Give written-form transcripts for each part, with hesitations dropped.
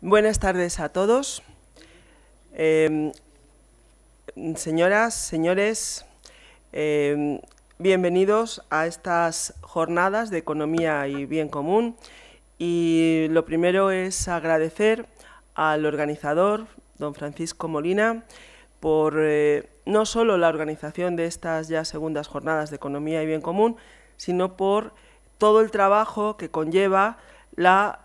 Buenas tardes a todos. Señoras, señores, bienvenidos a estas jornadas de economía y bien común. Y lo primero es agradecer al organizador, don Francisco Molina, por no solo la organización de estas ya segundas jornadas de economía y bien común, sino por todo el trabajo que conlleva la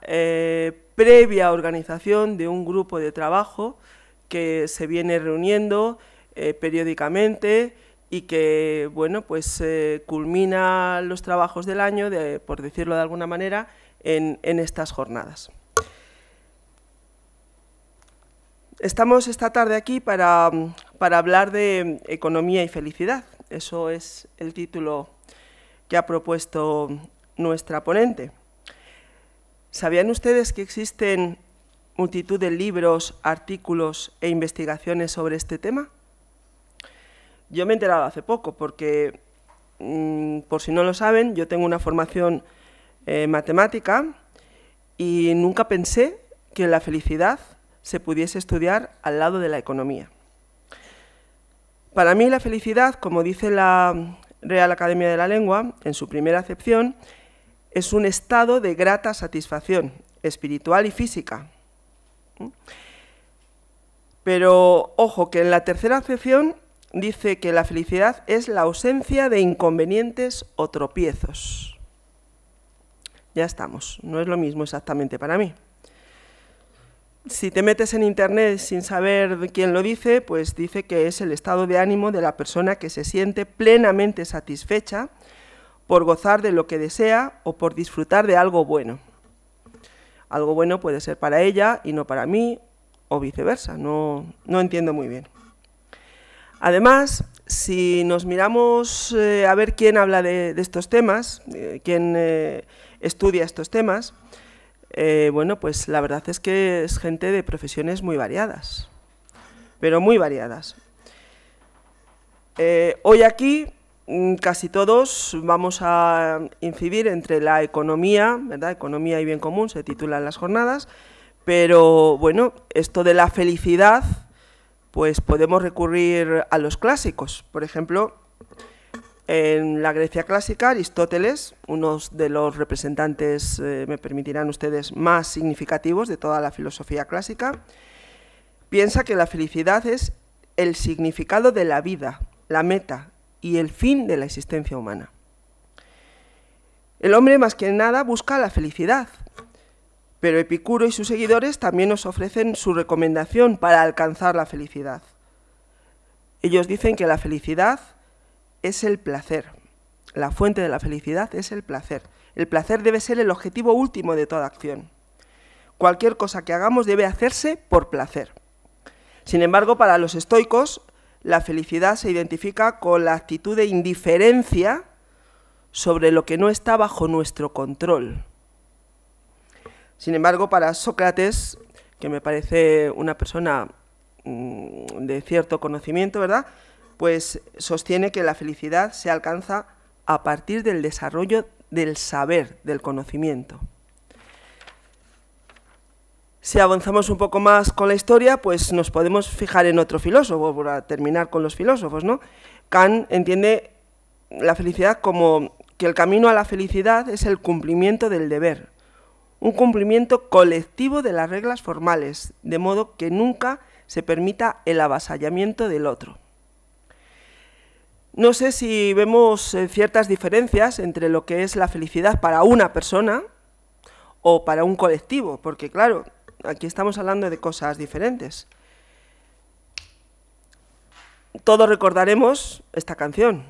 previa organización de un grupo de trabajo que se viene reuniendo periódicamente y que, bueno, pues culmina los trabajos del año, por decirlo de alguna manera, en estas jornadas. Estamos esta tarde aquí para hablar de economía y felicidad. Eso es el título que ha propuesto nuestra ponente. ¿Sabían ustedes que existen multitud de libros, artículos e investigaciones sobre este tema? Yo me he enterado hace poco porque, por si no lo saben, yo tengo una formación matemática y nunca pensé que la felicidad se pudiese estudiar al lado de la economía. Para mí la felicidad, como dice la Real Academia de la Lengua, en su primera acepción, es un estado de grata satisfacción espiritual y física. Pero, ojo, que en la tercera acepción dice que la felicidad es la ausencia de inconvenientes o tropiezos. Ya estamos, no es lo mismo exactamente para mí. Si te metes en internet sin saber quién lo dice, pues dice que es el estado de ánimo de la persona que se siente plenamente satisfecha por gozar de lo que desea o por disfrutar de algo bueno. Algo bueno puede ser para ella y no para mí, o viceversa, no entiendo muy bien. Además, si nos miramos a ver quién habla de estos temas, quién estudia estos temas, bueno, pues la verdad es que es gente de profesiones muy variadas, pero muy variadas. Hoy aquí casi todos vamos a incidir entre la economía, ¿verdad? Economía y bien común, se titulan las jornadas, pero bueno, esto de la felicidad, pues podemos recurrir a los clásicos. Por ejemplo, en la Grecia clásica, Aristóteles, uno de los representantes, me permitirán ustedes, más significativos de toda la filosofía clásica, piensa que la felicidad es el significado de la vida, la meta y el fin de la existencia humana. El hombre, más que nada, busca la felicidad, pero Epicuro y sus seguidores también nos ofrecen su recomendación para alcanzar la felicidad. Ellos dicen que la felicidad es el placer. La fuente de la felicidad es el placer. El placer debe ser el objetivo último de toda acción. Cualquier cosa que hagamos debe hacerse por placer. Sin embargo, para los estoicos, la felicidad se identifica con la actitud de indiferencia sobre lo que no está bajo nuestro control. Sin embargo, para Sócrates, que me parece una persona de cierto conocimiento, ¿verdad?, pues sostiene que la felicidad se alcanza a partir del desarrollo del saber, del conocimiento. Si avanzamos un poco más con la historia, pues nos podemos fijar en otro filósofo, para terminar con los filósofos, ¿no? Kant entiende la felicidad como que el camino a la felicidad es el cumplimiento del deber, un cumplimiento colectivo de las reglas formales, de modo que nunca se permita el avasallamiento del otro. No sé si vemos ciertas diferencias entre lo que es la felicidad para una persona o para un colectivo, porque claro, aquí estamos hablando de cosas diferentes. Todos recordaremos esta canción.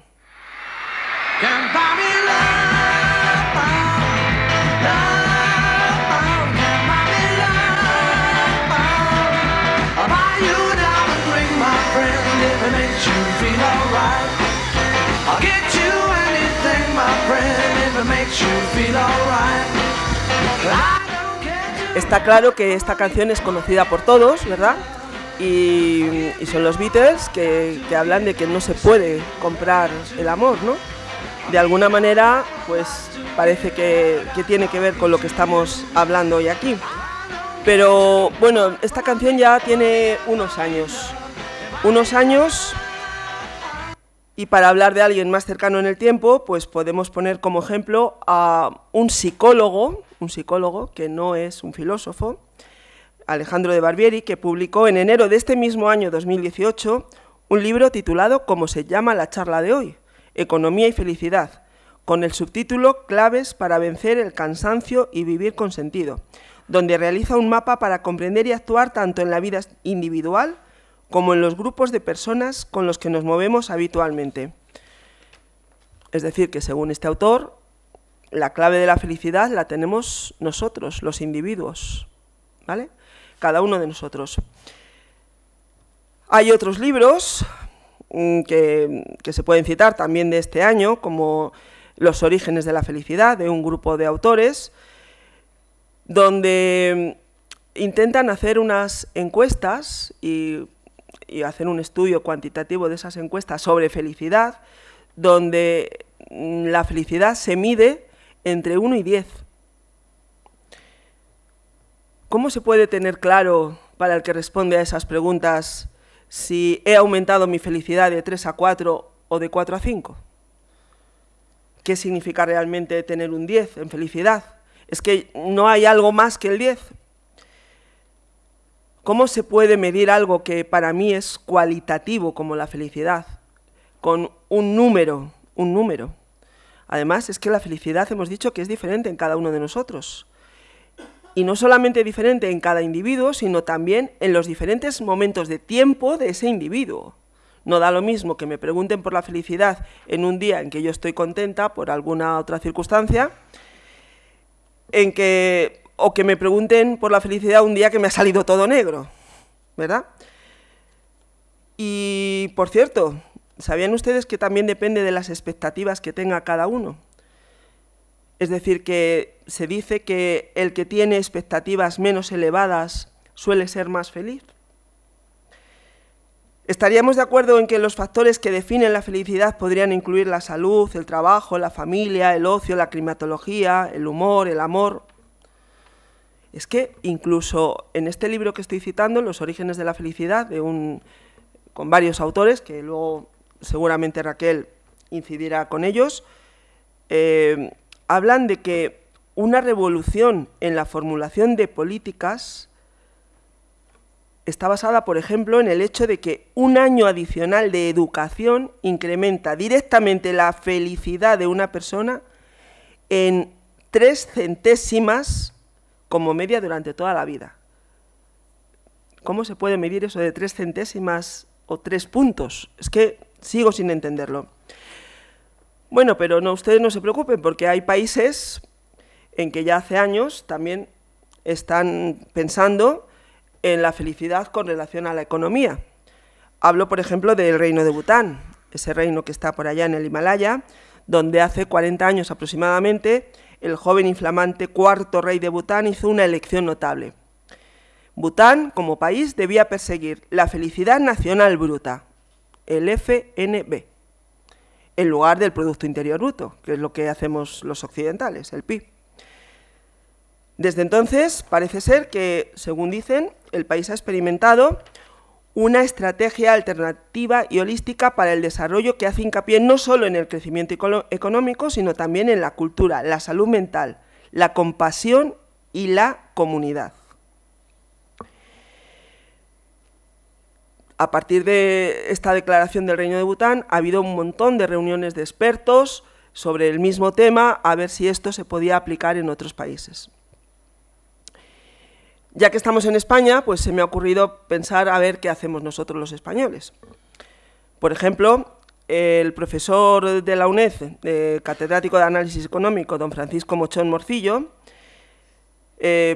Está claro que esta canción es conocida por todos, ¿verdad? Y son los Beatles que hablan de que no se puede comprar el amor, ¿no? De alguna manera, pues parece que tiene que ver con lo que estamos hablando hoy aquí. Pero bueno, esta canción ya tiene unos años. Y para hablar de alguien más cercano en el tiempo, pues podemos poner como ejemplo a un psicólogo que no es un filósofo, Alejandro de Barbieri, que publicó en enero de este mismo año 2018 un libro titulado ¿Cómo se llama la charla de hoy? Economía y felicidad, con el subtítulo Claves para vencer el cansancio y vivir con sentido, donde realiza un mapa para comprender y actuar tanto en la vida individual como en los grupos de personas con los que nos movemos habitualmente. Es decir, que según este autor, la clave de la felicidad la tenemos nosotros, los individuos, ¿vale? Cada uno de nosotros. Hay otros libros que se pueden citar también de este año, como Los orígenes de la felicidad, de un grupo de autores, donde intentan hacer unas encuestas y hacer un estudio cuantitativo de esas encuestas sobre felicidad, donde la felicidad se mide entre 1 y 10. ¿Cómo se puede tener claro, para el que responde a esas preguntas, si he aumentado mi felicidad de 3 a 4 o de 4 a 5? ¿Qué significa realmente tener un 10 en felicidad? ¿Es que no hay algo más que el 10? ¿Cómo se puede medir algo que para mí es cualitativo como la felicidad? Con un número, Además, es que la felicidad hemos dicho que es diferente en cada uno de nosotros. Y no solamente diferente en cada individuo, sino también en los diferentes momentos de tiempo de ese individuo. No da lo mismo que me pregunten por la felicidad en un día en que yo estoy contenta por alguna otra circunstancia, o que me pregunten por la felicidad un día que me ha salido todo negro, ¿verdad? Y, por cierto, ¿sabían ustedes que también depende de las expectativas que tenga cada uno? Es decir, que se dice que el que tiene expectativas menos elevadas suele ser más feliz. ¿Estaríamos de acuerdo en que los factores que definen la felicidad podrían incluir la salud, el trabajo, la familia, el ocio, la climatología, el humor, el amor? Es que incluso en este libro que estoy citando, Los orígenes de la felicidad, con varios autores, que luego seguramente Raquel incidirá con ellos, hablan de que una revolución en la formulación de políticas está basada, por ejemplo, en el hecho de que un año adicional de educación incrementa directamente la felicidad de una persona en 3 centésimas como media durante toda la vida. ¿Cómo se puede medir eso de 3 centésimas o 3 puntos? Es que sigo sin entenderlo. Bueno, pero ustedes no se preocupen, porque hay países en que ya hace años también están pensando en la felicidad con relación a la economía. Hablo, por ejemplo, del reino de Bután, ese reino que está por allá en el Himalaya, donde hace 40 años aproximadamente el joven y flamante cuarto rey de Bután hizo una elección notable. Bután, como país, debía perseguir la felicidad nacional bruta, el FNB, en lugar del Producto Interior Bruto, que es lo que hacemos los occidentales, el PIB. Desde entonces, parece ser que, según dicen, el país ha experimentado una estrategia alternativa y holística para el desarrollo que hace hincapié no solo en el crecimiento económico, sino también en la cultura, la salud mental, la compasión y la comunidad. A partir de esta declaración del Reino de Bután, ha habido un montón de reuniones de expertos sobre el mismo tema, a ver si esto se podía aplicar en otros países. Ya que estamos en España, pues se me ha ocurrido pensar a ver qué hacemos nosotros los españoles. Por ejemplo, el profesor de la UNED, catedrático de Análisis Económico, don Francisco Mochón Morcillo,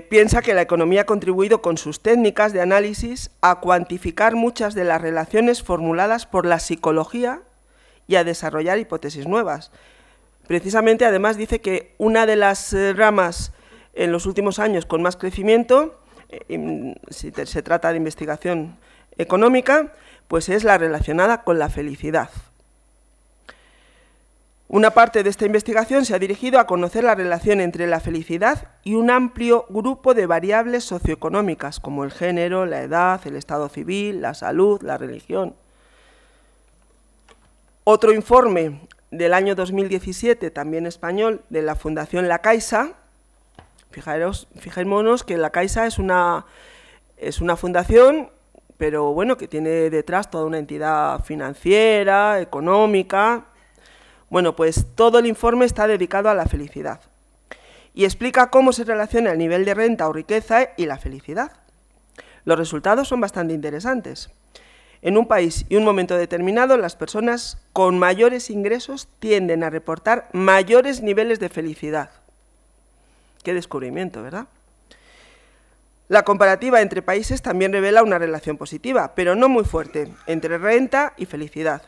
piensa que la economía ha contribuido con sus técnicas de análisis a cuantificar muchas de las relaciones formuladas por la psicología y a desarrollar hipótesis nuevas. Precisamente, además, dice que una de las ramas en los últimos años con más crecimiento, si se trata de investigación económica, pues es la relacionada con la felicidad. Una parte de esta investigación se ha dirigido a conocer la relación entre la felicidad y un amplio grupo de variables socioeconómicas, como el género, la edad, el estado civil, la salud, la religión. Otro informe del año 2017, también español, de la Fundación La Caixa. Fijémonos que La Caixa es una fundación, pero bueno, que tiene detrás toda una entidad financiera, económica. Bueno, pues todo el informe está dedicado a la felicidad y explica cómo se relaciona el nivel de renta o riqueza y la felicidad. Los resultados son bastante interesantes. En un país y un momento determinado, las personas con mayores ingresos tienden a reportar mayores niveles de felicidad. Qué descubrimiento, ¿verdad? La comparativa entre países también revela una relación positiva, pero no muy fuerte, entre renta y felicidad.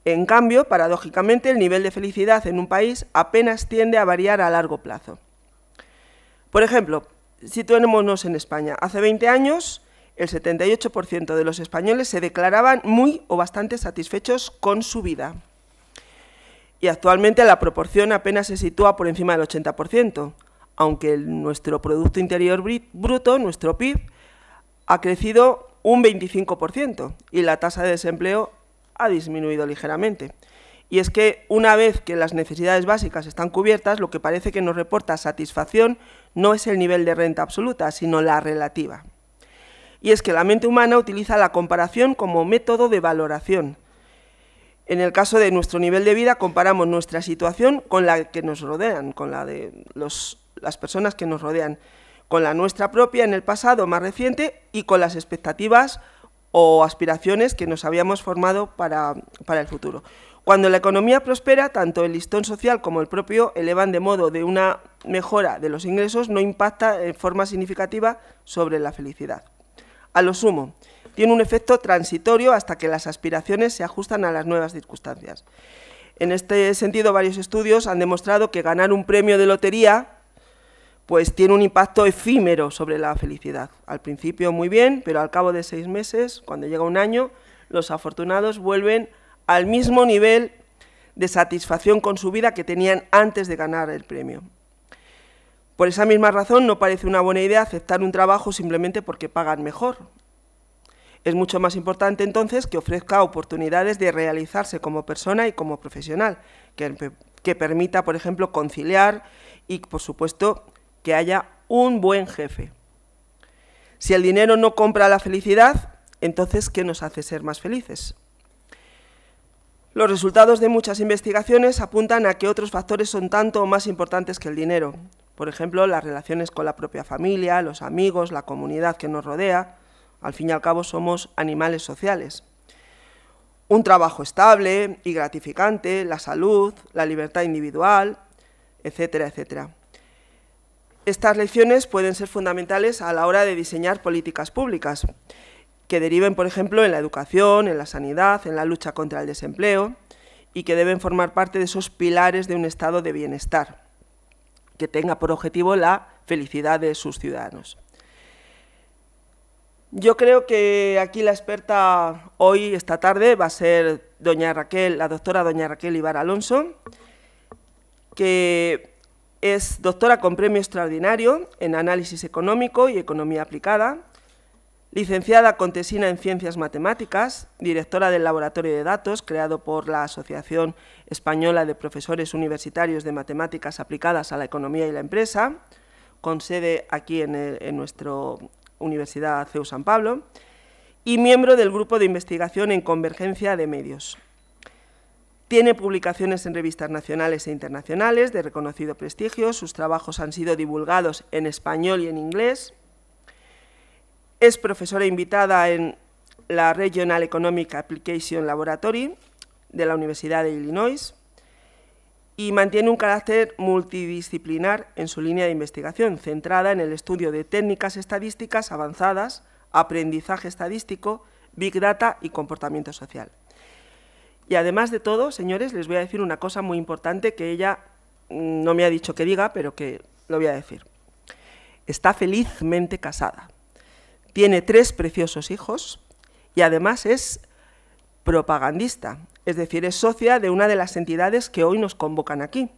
En cambio, paradójicamente, el nivel de felicidad en un país apenas tiende a variar a largo plazo. Por ejemplo, situémonos en España. Hace 20 años, el 78% de los españoles se declaraban muy o bastante satisfechos con su vida. Y actualmente la proporción apenas se sitúa por encima del 80%, aunque nuestro Producto Interior Bruto, nuestro PIB, ha crecido un 25% y la tasa de desempleo ha disminuido ligeramente. Y es que una vez que las necesidades básicas están cubiertas, lo que parece que nos reporta satisfacción no es el nivel de renta absoluta, sino la relativa. Y es que la mente humana utiliza la comparación como método de valoración. En el caso de nuestro nivel de vida, comparamos nuestra situación con la que nos rodean, con la de las personas que nos rodean, con la nuestra propia en el pasado más reciente y con las expectativas o aspiraciones que nos habíamos formado para el futuro. Cuando la economía prospera, tanto el listón social como el propio elevan de modo de una mejora de los ingresos no impacta en forma significativa sobre la felicidad. A lo sumo, tiene un efecto transitorio hasta que las aspiraciones se ajustan a las nuevas circunstancias. En este sentido, varios estudios han demostrado que ganar un premio de lotería pues tiene un impacto efímero sobre la felicidad. Al principio muy bien, pero al cabo de 6 meses, cuando llega un año, los afortunados vuelven al mismo nivel de satisfacción con su vida que tenían antes de ganar el premio. Por esa misma razón, no parece una buena idea aceptar un trabajo simplemente porque pagan mejor. Es mucho más importante, entonces, que ofrezca oportunidades de realizarse como persona y como profesional, que permita, por ejemplo, conciliar y, por supuesto, que haya un buen jefe. Si el dinero no compra la felicidad, entonces, ¿qué nos hace ser más felices? Los resultados de muchas investigaciones apuntan a que otros factores son tanto o más importantes que el dinero. Por ejemplo, las relaciones con la propia familia, los amigos, la comunidad que nos rodea. Al fin y al cabo somos animales sociales. Un trabajo estable y gratificante, la salud, la libertad individual, etcétera, etcétera. Estas lecciones pueden ser fundamentales a la hora de diseñar políticas públicas que deriven, por ejemplo, en la educación, en la sanidad, en la lucha contra el desempleo y que deben formar parte de esos pilares de un estado de bienestar que tenga por objetivo la felicidad de sus ciudadanos. Yo creo que aquí la experta hoy, esta tarde, va a ser la doctora doña Raquel Ibar Alonso, que es doctora con premio extraordinario en análisis económico y economía aplicada, licenciada con tesina en ciencias matemáticas, directora del laboratorio de datos creado por la Asociación Española de Profesores Universitarios de Matemáticas Aplicadas a la Economía y la Empresa, con sede aquí en nuestra Universidad CEU San Pablo, y miembro del Grupo de Investigación en Convergencia de Medios. Tiene publicaciones en revistas nacionales e internacionales de reconocido prestigio. Sus trabajos han sido divulgados en español y en inglés. Es profesora invitada en la Regional Economic Application Laboratory de la Universidad de Illinois y mantiene un carácter multidisciplinar en su línea de investigación, centrada en el estudio de técnicas estadísticas avanzadas, aprendizaje estadístico, Big Data y comportamiento social. Y además de todo, señores, les voy a decir una cosa muy importante que ella no me ha dicho que diga, pero que lo voy a decir. Está felizmente casada. Tiene 3 preciosos hijos y además es propagandista. Es decir, es socia de una de las entidades que hoy nos convocan aquí,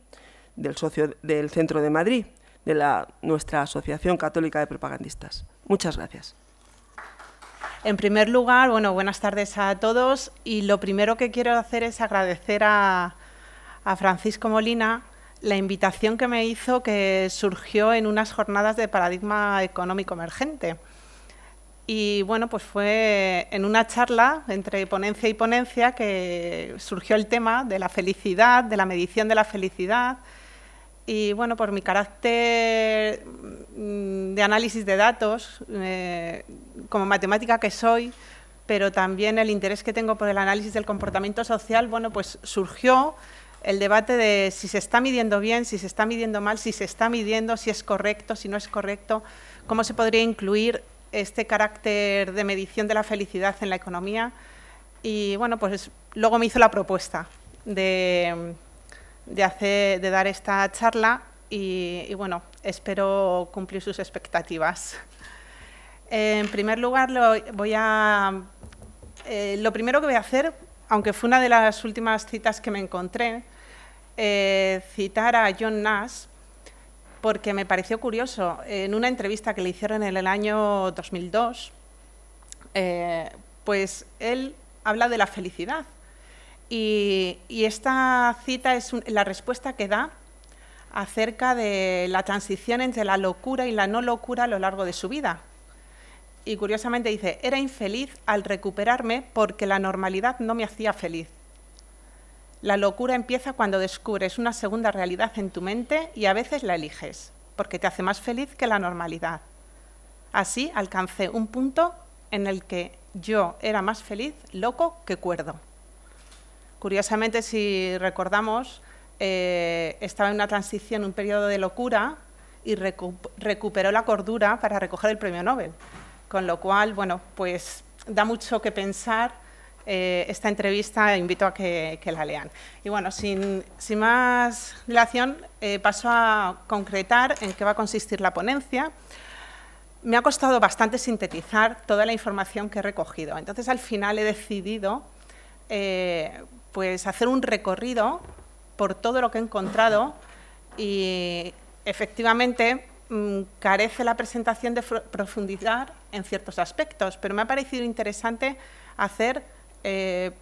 del Centro de Madrid, de nuestra Asociación Católica de Propagandistas. Muchas gracias. En primer lugar, bueno, buenas tardes a todos, y lo primero que quiero hacer es agradecer a Francisco Molina la invitación que me hizo, que surgió en unas jornadas de paradigma económico emergente. Y bueno, pues fue en una charla entre ponencia y ponencia que surgió el tema de la felicidad, de la medición de la felicidad. Y bueno, por mi carácter de análisis de datos, como matemática que soy, pero también el interés que tengo por el análisis del comportamiento social, bueno, pues surgió el debate de si se está midiendo bien, si se está midiendo mal, si se está midiendo, si es correcto, si no es correcto, cómo se podría incluir este carácter de medición de la felicidad en la economía. Y bueno, pues luego me hizo la propuesta de dar esta charla y bueno, espero cumplir sus expectativas. En primer lugar, lo primero que voy a hacer, aunque fue una de las últimas citas que me encontré, citar a John Nash, porque me pareció curioso. En una entrevista que le hicieron en el año 2002, pues él habla de la felicidad. Y esta cita es la respuesta que da acerca de la transición entre la locura y la no locura a lo largo de su vida. Y curiosamente dice, era infeliz al recuperarme porque la normalidad no me hacía feliz. La locura empieza cuando descubres una segunda realidad en tu mente y a veces la eliges, porque te hace más feliz que la normalidad. Así alcancé un punto en el que yo era más feliz loco que cuerdo. Curiosamente, si recordamos, estaba en una transición, un periodo de locura, y recuperó la cordura para recoger el premio Nobel. Con lo cual, bueno, pues da mucho que pensar esta entrevista, invito a que la lean. Y bueno, sin más dilación, paso a concretar en qué va a consistir la ponencia. Me ha costado bastante sintetizar toda la información que he recogido. Entonces, al final he decidido pues hacer un recorrido por todo lo que he encontrado y, efectivamente, carece la presentación de profundizar en ciertos aspectos, pero me ha parecido interesante hacer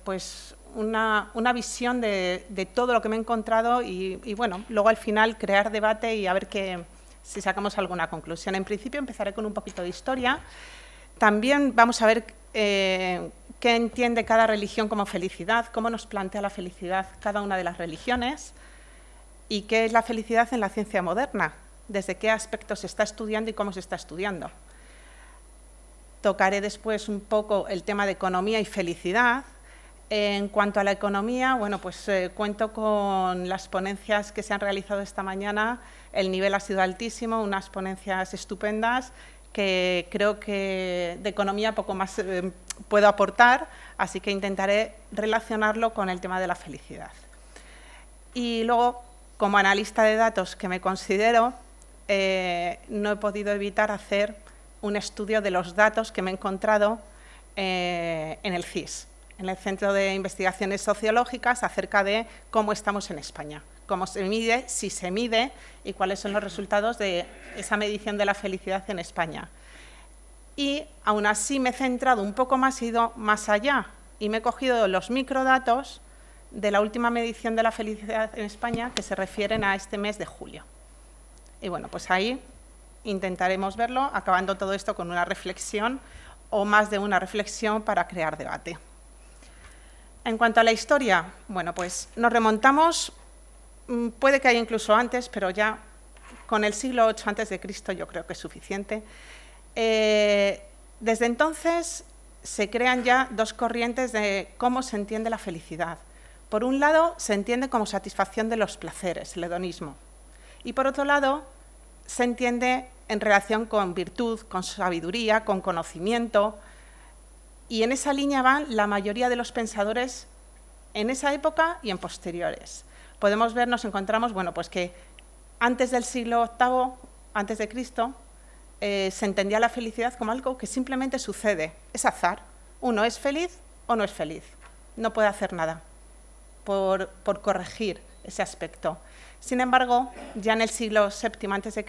pues una visión de todo lo que me he encontrado y, bueno, luego al final crear debate y a ver si sacamos alguna conclusión. En principio empezaré con un poquito de historia. También vamos a ver qué entiende cada religión como felicidad, cómo nos plantea la felicidad cada una de las religiones y qué es la felicidad en la ciencia moderna, desde qué aspectos se está estudiando y cómo se está estudiando. Tocaré después un poco el tema de economía y felicidad. En cuanto a la economía, bueno, pues cuento con las ponencias que se han realizado esta mañana. El nivel ha sido altísimo, unas ponencias estupendas que creo que de economía poco más puedo aportar, así que intentaré relacionarlo con el tema de la felicidad. Y luego, como analista de datos que me considero, no he podido evitar hacer un estudio de los datos que me he encontrado en el CIS, en el Centro de Investigaciones Sociológicas, acerca de cómo estamos en España, cómo se mide, si se mide y cuáles son los resultados de esa medición de la felicidad en España. Y aún así me he centrado un poco más, he ido más allá y me he cogido los microdatos de la última medición de la felicidad en España que se refieren a este mes de julio. Y bueno, pues ahí intentaremos verlo, acabando todo esto con una reflexión o más de una reflexión para crear debate. En cuanto a la historia, bueno, pues nos remontamos, puede que haya incluso antes, pero ya con el siglo VIII a.C. yo creo que es suficiente. Desde entonces se crean ya dos corrientes de cómo se entiende la felicidad. Por un lado, se entiende como satisfacción de los placeres, el hedonismo. Y por otro lado, se entiende en relación con virtud, con sabiduría, con conocimiento. Y en esa línea van la mayoría de los pensadores en esa época y en posteriores. Podemos ver, nos encontramos, bueno, pues que antes del siglo VIII, antes de Cristo, se entendía la felicidad como algo que simplemente sucede, es azar. Uno es feliz o no es feliz, no puede hacer nada. por corregir ese aspecto. Sin embargo, ya en el siglo VII a.C.,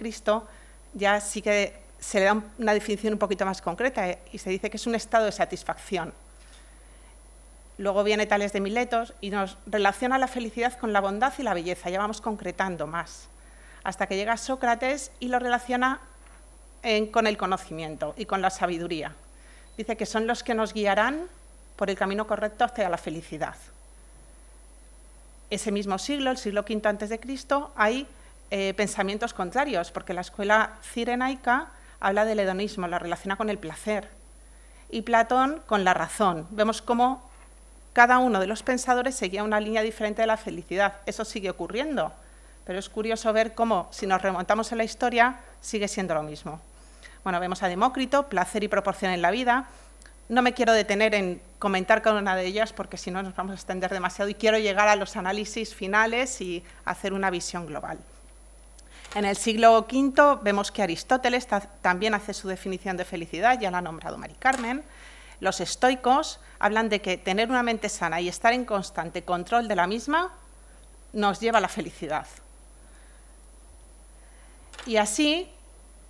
ya sí que se le da una definición un poquito más concreta y se dice que es un estado de satisfacción. Luego viene Tales de Miletos y nos relaciona la felicidad con la bondad y la belleza, ya vamos concretando más, hasta que llega Sócrates y lo relaciona con el conocimiento y con la sabiduría. Dice que son los que nos guiarán por el camino correcto hacia la felicidad. Ese mismo siglo, el siglo V a.C., hay pensamientos contrarios, porque la escuela cirenaica habla del hedonismo, la relaciona con el placer, y Platón con la razón. Vemos cómo cada uno de los pensadores seguía una línea diferente de la felicidad. Eso sigue ocurriendo, pero es curioso ver cómo, si nos remontamos en la historia, sigue siendo lo mismo. Bueno, vemos a Demócrito, placer y proporción en la vida. No me quiero detener en comentar cada una de ellas porque si no nos vamos a extender demasiado y quiero llegar a los análisis finales y hacer una visión global. En el siglo V vemos que Aristóteles también hace su definición de felicidad, ya la ha nombrado Mari Carmen. Los estoicos hablan de que tener una mente sana y estar en constante control de la misma nos lleva a la felicidad. Y así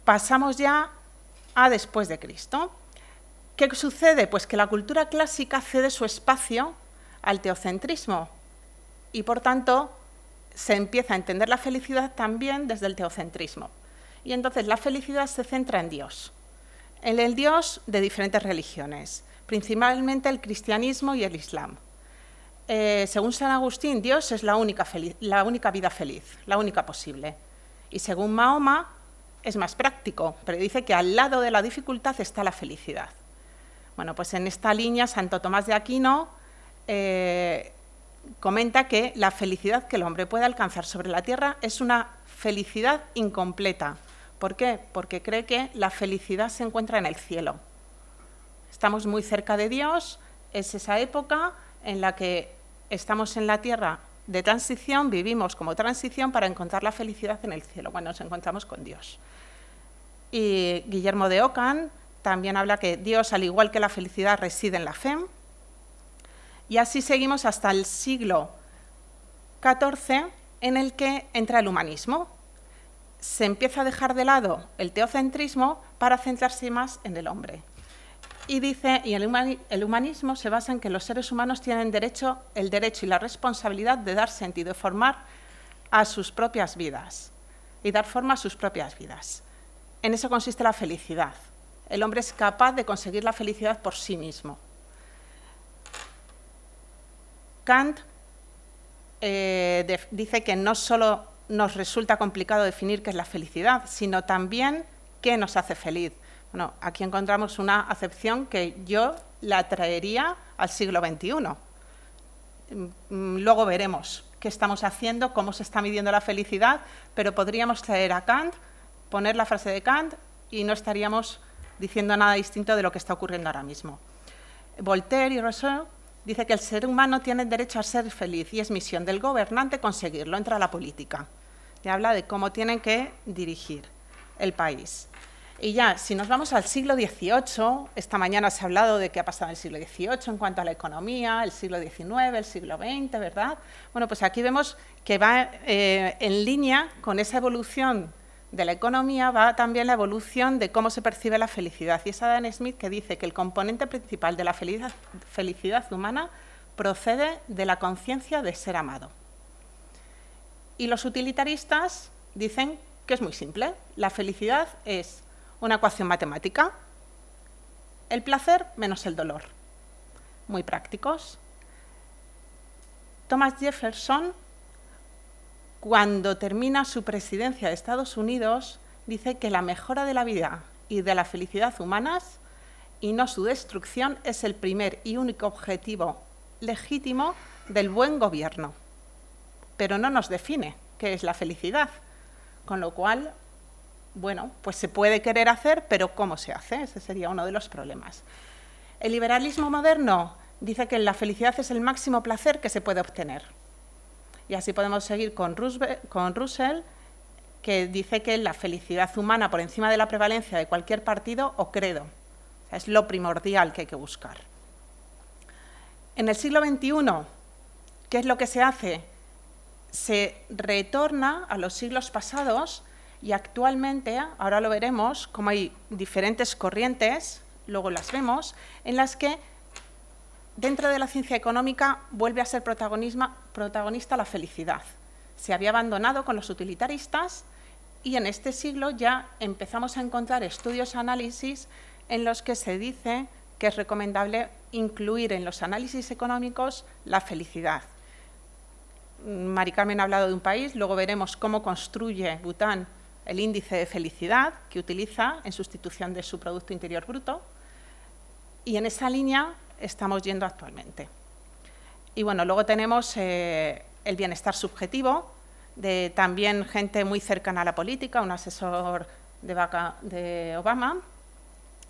pasamos ya a después de Cristo. ¿Qué sucede? Pues que la cultura clásica cede su espacio al teocentrismo y, por tanto, se empieza a entender la felicidad también desde el teocentrismo. Y entonces la felicidad se centra en Dios, en el Dios de diferentes religiones, principalmente el cristianismo y el islam. Según San Agustín, Dios es la única vida feliz, la única posible. Y según Mahoma, es más práctico, pero dice que al lado de la dificultad está la felicidad. Bueno, pues en esta línea Santo Tomás de Aquino comenta que la felicidad que el hombre puede alcanzar sobre la tierra es una felicidad incompleta. ¿Por qué? Porque cree que la felicidad se encuentra en el cielo. Estamos muy cerca de Dios, es esa época en la que estamos en la tierra de transición, vivimos como transición para encontrar la felicidad en el cielo, cuando nos encontramos con Dios. Y Guillermo de Ockham también habla que Dios, al igual que la felicidad, reside en la fe. Y así seguimos hasta el siglo XIV, en el que entra el humanismo. Se empieza a dejar de lado el teocentrismo para centrarse más en el hombre. Y dice, y el humanismo se basa en que los seres humanos tienen el derecho y la responsabilidad de dar sentido y formar a sus propias vidas, y dar forma a sus propias vidas. En eso consiste la felicidad. El hombre es capaz de conseguir la felicidad por sí mismo. Kant dice que no solo nos resulta complicado definir qué es la felicidad, sino también qué nos hace feliz. Bueno, aquí encontramos una acepción que yo la traería al siglo XXI. Luego veremos qué estamos haciendo, cómo se está midiendo la felicidad, pero podríamos traer a Kant, poner la frase de Kant y no estaríamos diciendo nada distinto de lo que está ocurriendo ahora mismo. Voltaire y Rousseau dice que el ser humano tiene derecho a ser feliz y es misión del gobernante conseguirlo, entra la política. Y habla de cómo tienen que dirigir el país. Y ya, si nos vamos al siglo XVIII, esta mañana se ha hablado de qué ha pasado en el siglo XVIII en cuanto a la economía, el siglo XIX, el siglo XX, ¿verdad? Bueno, pues aquí vemos que va en línea con esa evolución de la economía, va también la evolución de cómo se percibe la felicidad. Y es Adam Smith que dice que el componente principal de la felicidad humana procede de la conciencia de ser amado. Y los utilitaristas dicen que es muy simple. La felicidad es una ecuación matemática, el placer menos el dolor. Muy prácticos. Thomas Jefferson, cuando termina su presidencia de Estados Unidos, dice que la mejora de la vida y de la felicidad humanas, y no su destrucción, es el primer y único objetivo legítimo del buen gobierno. Pero no nos define qué es la felicidad, con lo cual, bueno, pues se puede querer hacer, pero ¿cómo se hace? Ese sería uno de los problemas. El liberalismo moderno dice que la felicidad es el máximo placer que se puede obtener. Y así podemos seguir con Russell, que dice que la felicidad humana por encima de la prevalencia de cualquier partido o credo. O sea, es lo primordial que hay que buscar. En el siglo XXI, ¿Qué es lo que se hace? Se retorna a los siglos pasados y actualmente, ahora lo veremos, como hay diferentes corrientes, luego las vemos, en las que dentro de la ciencia económica vuelve a ser protagonista la felicidad. Se había abandonado con los utilitaristas y en este siglo ya empezamos a encontrar estudios, análisis en los que se dice que es recomendable incluir en los análisis económicos la felicidad. Mari Carmen ha hablado de un país, luego veremos cómo construye Bután el índice de felicidad que utiliza en sustitución de su Producto Interior Bruto, y en esa línea estamos yendo actualmente. Y bueno, luego tenemos el bienestar subjetivo, de también gente muy cercana a la política, un asesor de Obama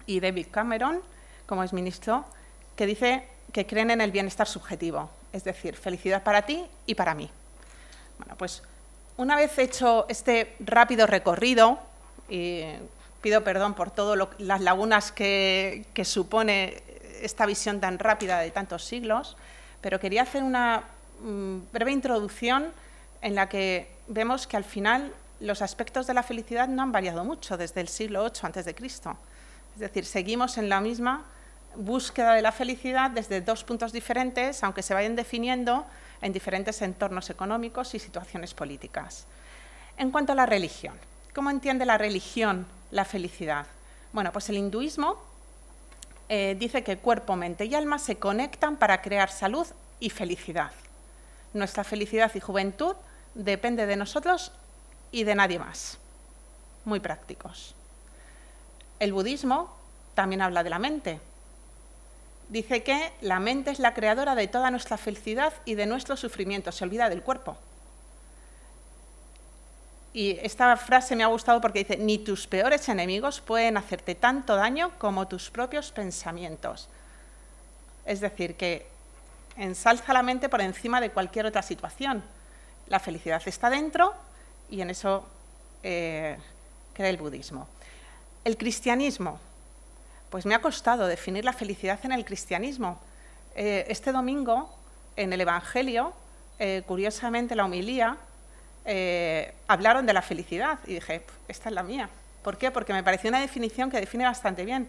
y David Cameron, como es ministro, que dice que creen en el bienestar subjetivo, es decir, felicidad para ti y para mí. Bueno, pues una vez hecho este rápido recorrido, y pido perdón por todas las lagunas que supone esta visión tan rápida de tantos siglos, pero quería hacer una breve introducción en la que vemos que al final los aspectos de la felicidad no han variado mucho desde el siglo VIII a.C. Es decir, seguimos en la misma búsqueda de la felicidad desde dos puntos diferentes, aunque se vayan definiendo en diferentes entornos económicos y situaciones políticas. En cuanto a la religión, ¿cómo entiende la religión la felicidad? Bueno, pues el hinduismo dice que cuerpo, mente y alma se conectan para crear salud y felicidad. Nuestra felicidad y juventud depende de nosotros y de nadie más. Muy prácticos. El budismo también habla de la mente. Dice que la mente es la creadora de toda nuestra felicidad y de nuestro sufrimiento, se olvida del cuerpo. Y esta frase me ha gustado porque dice, ni tus peores enemigos pueden hacerte tanto daño como tus propios pensamientos. Es decir, que ensalza la mente por encima de cualquier otra situación. La felicidad está dentro y en eso cree el budismo. El cristianismo. Pues me ha costado definir la felicidad en el cristianismo. Este domingo, en el Evangelio, curiosamente la homilía, hablaron de la felicidad y dije, esta es la mía. ¿Por qué? Porque me pareció una definición que define bastante bien.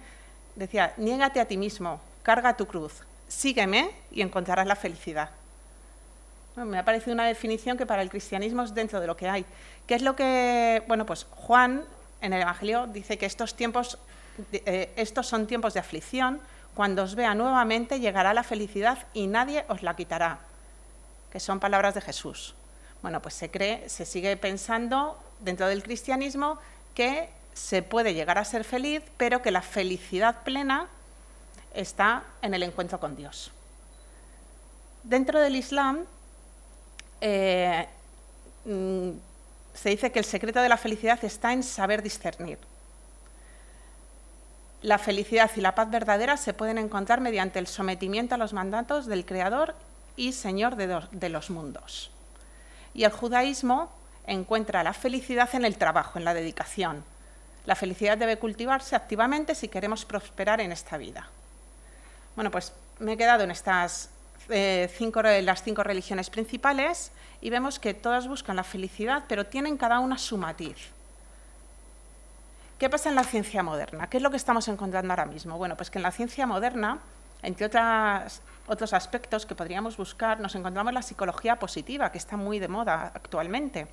Decía, niégate a ti mismo, carga tu cruz, sígueme y encontrarás la felicidad. Bueno, me ha parecido una definición que para el cristianismo es dentro de lo que hay. ¿Qué es lo que...? Bueno, pues Juan, en el Evangelio, dice que estos son tiempos de aflicción, cuando os vea nuevamente llegará la felicidad y nadie os la quitará, que son palabras de Jesús. Bueno, pues se sigue pensando dentro del cristianismo que se puede llegar a ser feliz, pero que la felicidad plena está en el encuentro con Dios. Dentro del Islam se dice que el secreto de la felicidad está en saber discernir. La felicidad y la paz verdadera se pueden encontrar mediante el sometimiento a los mandatos del Creador y Señor de los mundos. Y el judaísmo encuentra la felicidad en el trabajo, en la dedicación. La felicidad debe cultivarse activamente si queremos prosperar en esta vida. Bueno, pues me he quedado en estas las 5 religiones principales y vemos que todas buscan la felicidad, pero tienen cada una su matiz. ¿Qué pasa en la ciencia moderna? ¿Qué es lo que estamos encontrando ahora mismo? Bueno, pues que en la ciencia moderna, entre otros aspectos que podríamos buscar, nos encontramos la psicología positiva, que está muy de moda actualmente,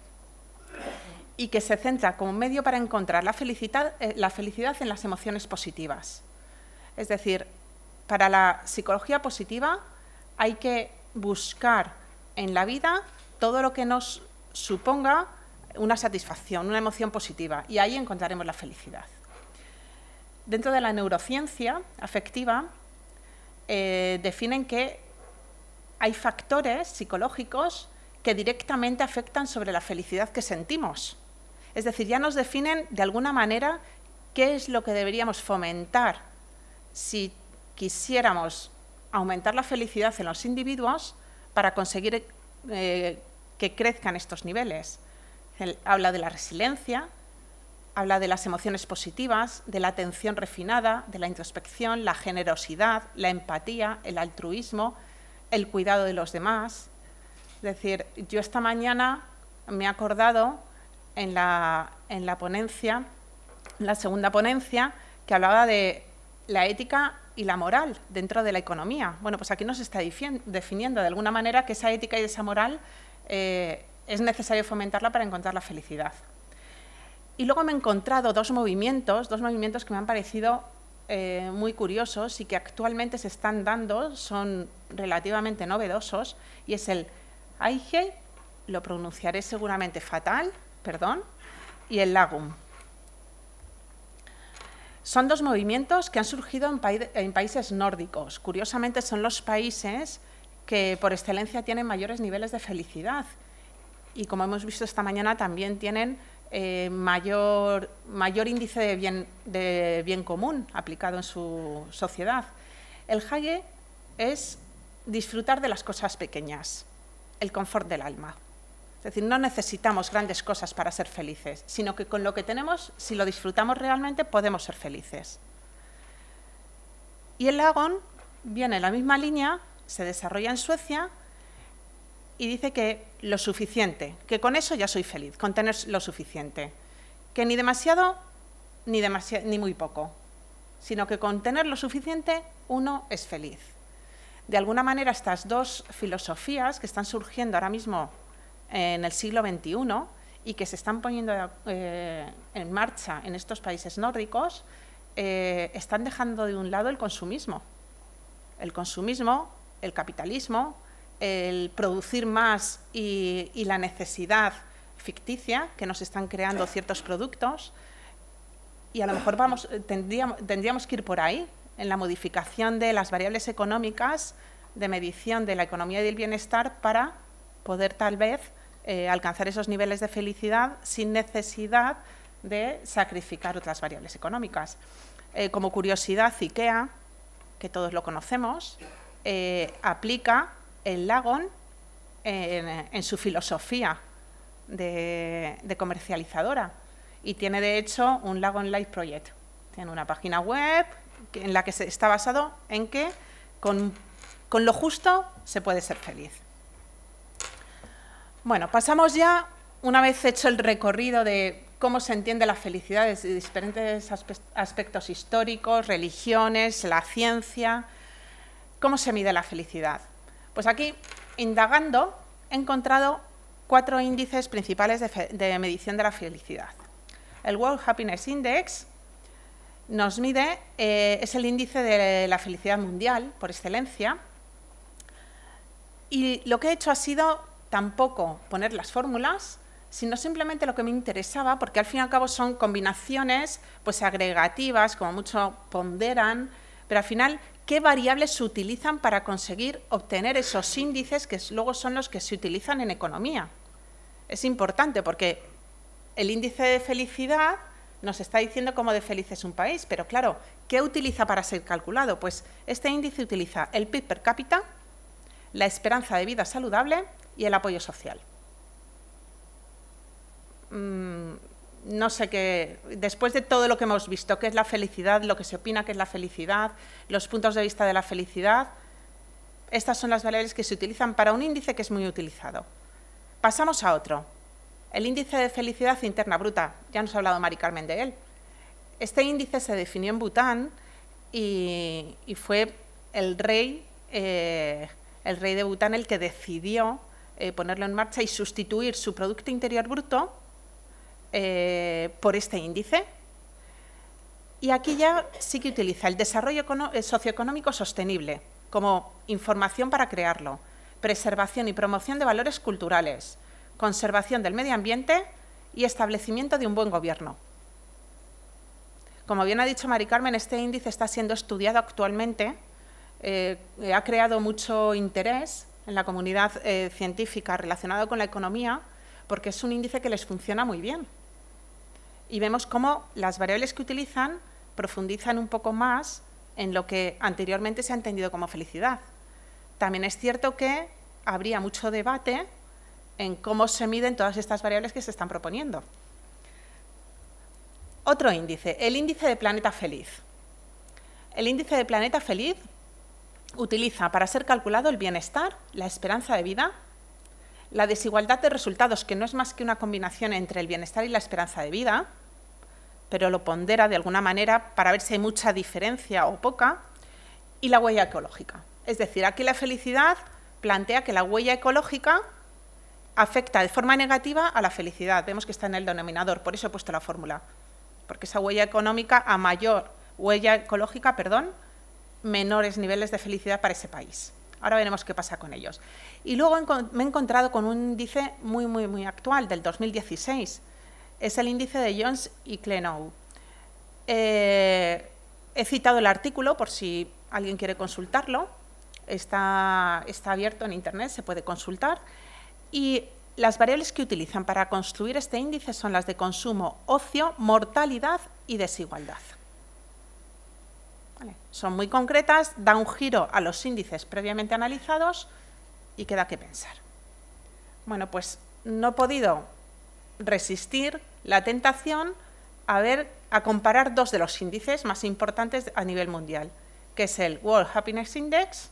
y que se centra como medio para encontrar la felicidad en las emociones positivas. Es decir, para la psicología positiva hay que buscar en la vida todo lo que nos suponga una satisfacción, una emoción positiva, y ahí encontraremos la felicidad. Dentro de la neurociencia afectiva, definen que hay factores psicológicos que directamente afectan sobre la felicidad que sentimos. Es decir, ya nos definen de alguna manera qué es lo que deberíamos fomentar si quisiéramos aumentar la felicidad en los individuos para conseguir que crezcan estos niveles. Habla de la resiliencia, habla de las emociones positivas, de la atención refinada, de la introspección, la generosidad, la empatía, el altruismo, el cuidado de los demás. Es decir, yo esta mañana me he acordado en la ponencia, la segunda ponencia, que hablaba de la ética y la moral dentro de la economía. Bueno, pues aquí nos está definiendo de alguna manera que esa ética y esa moral es necesario fomentarla para encontrar la felicidad. Y luego me he encontrado dos movimientos que me han parecido muy curiosos y que actualmente se están dando, son relativamente novedosos, y es el Aige, lo pronunciaré seguramente fatal, perdón, y el Lagum. Son dos movimientos que han surgido en países nórdicos. Curiosamente, son los países que por excelencia tienen mayores niveles de felicidad y, como hemos visto esta mañana, también tienen mayor índice de bien común aplicado en su sociedad. El Hage es disfrutar de las cosas pequeñas, el confort del alma. Es decir, no necesitamos grandes cosas para ser felices, sino que con lo que tenemos, si lo disfrutamos realmente, podemos ser felices. Y el Lagom viene en la misma línea, se desarrolla en Suecia y dice que lo suficiente, que con eso ya soy feliz, con tener lo suficiente, que ni demasiado ni muy poco, sino que con tener lo suficiente uno es feliz. De alguna manera, estas dos filosofías que están surgiendo ahora mismo en el siglo XXI y que se están poniendo en marcha en estos países nórdicos, están dejando de un lado el consumismo, el capitalismo, el producir más y la necesidad ficticia que nos están creando ciertos productos, y a lo mejor tendríamos que ir por ahí, en la modificación de las variables económicas de medición de la economía y del bienestar para poder tal vez alcanzar esos niveles de felicidad sin necesidad de sacrificar otras variables económicas. Como curiosidad, IKEA, que todos lo conocemos, aplica el Lagom en su filosofía de comercializadora y tiene de hecho un Lagom Life Project. Tiene una página web en la que está basado en que con lo justo se puede ser feliz. Bueno, pasamos ya, una vez hecho el recorrido de cómo se entiende la felicidad desde diferentes aspectos históricos, religiones, la ciencia, cómo se mide la felicidad. Pues aquí, indagando, he encontrado 4 índices principales de medición de la felicidad. El World Happiness Index nos mide, es el índice de la felicidad mundial por excelencia, y lo que he hecho ha sido tampoco poner las fórmulas, sino simplemente lo que me interesaba, porque al fin y al cabo son combinaciones pues agregativas, como mucho ponderan, pero al final, ¿qué variables se utilizan para conseguir obtener esos índices que luego son los que se utilizan en economía? Es importante porque el índice de felicidad nos está diciendo cómo de feliz es un país, pero claro, ¿qué utiliza para ser calculado? Pues este índice utiliza el PIB per cápita, la esperanza de vida saludable y el apoyo social. No sé qué, después de todo lo que hemos visto, qué es la felicidad, lo que se opina que es la felicidad, los puntos de vista de la felicidad, estas son las variables que se utilizan para un índice que es muy utilizado. Pasamos a otro, el índice de felicidad interna bruta, ya nos ha hablado Mari Carmen de él. Este índice se definió en Bután y fue el rey de Bután el que decidió ponerlo en marcha y sustituir su Producto Interior Bruto por este índice. Y aquí ya sí que utiliza el desarrollo socioeconómico sostenible como información para crearlo, preservación y promoción de valores culturales, conservación del medio ambiente y establecimiento de un buen gobierno. Como bien ha dicho Mari Carmen, este índice está siendo estudiado actualmente, ha creado mucho interés en la comunidad científica relacionado con la economía, porque es un índice que les funciona muy bien. Y vemos cómo las variables que utilizan profundizan un poco más en lo que anteriormente se ha entendido como felicidad. También es cierto que habría mucho debate en cómo se miden todas estas variables que se están proponiendo. Otro índice, el índice de Planeta Feliz. El índice de Planeta Feliz utiliza para ser calculado el bienestar, la esperanza de vida, La desigualdad de resultados, que no es más que una combinación entre el bienestar y la esperanza de vida, pero lo pondera de alguna manera para ver si hay mucha diferencia o poca, y la huella ecológica. Es decir, aquí la felicidad plantea que la huella ecológica afecta de forma negativa a la felicidad. Vemos que está en el denominador, por eso he puesto la fórmula. Porque esa huella económica, a mayor huella ecológica, menores niveles de felicidad para ese país. Ahora veremos qué pasa con ellos. Y luego me he encontrado con un índice muy actual, del 2016. Es el índice de Jones y Klenow. He citado el artículo por si alguien quiere consultarlo. Está abierto en Internet, se puede consultar. Y las variables que utilizan para construir este índice son las de consumo, ocio, mortalidad y desigualdad. ¿Vale? Son muy concretas, da un giro a los índices previamente analizados y queda que pensar. Bueno, pues no he podido resistir la tentación a comparar dos de los índices más importantes a nivel mundial, que es el World Happiness Index.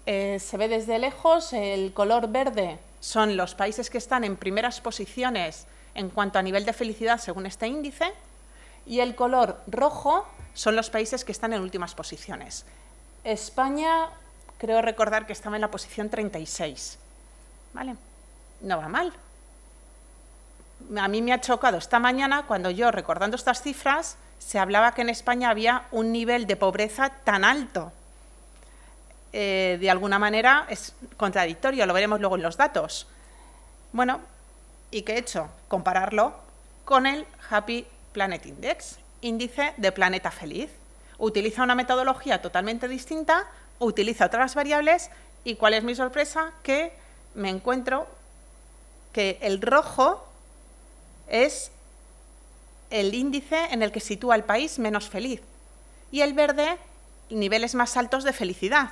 Se ve desde lejos, el color verde son los países que están en primeras posiciones en cuanto a nivel de felicidad según este índice, y el color rojo son los países que están en últimas posiciones. España, creo recordar que estaba en la posición 36. ¿Vale? No va mal. A mí me ha chocado esta mañana cuando yo, recordando estas cifras, se hablaba que en España había un nivel de pobreza tan alto. De alguna manera es contradictorio, lo veremos luego en los datos. Bueno, ¿y qué he hecho? Compararlo con el Happy Planet Index, índice de planeta feliz. Utiliza una metodología totalmente distinta, utiliza otras variables y ¿cuál es mi sorpresa? Que me encuentro que el rojo es el índice en el que sitúa el país menos feliz y el verde niveles más altos de felicidad.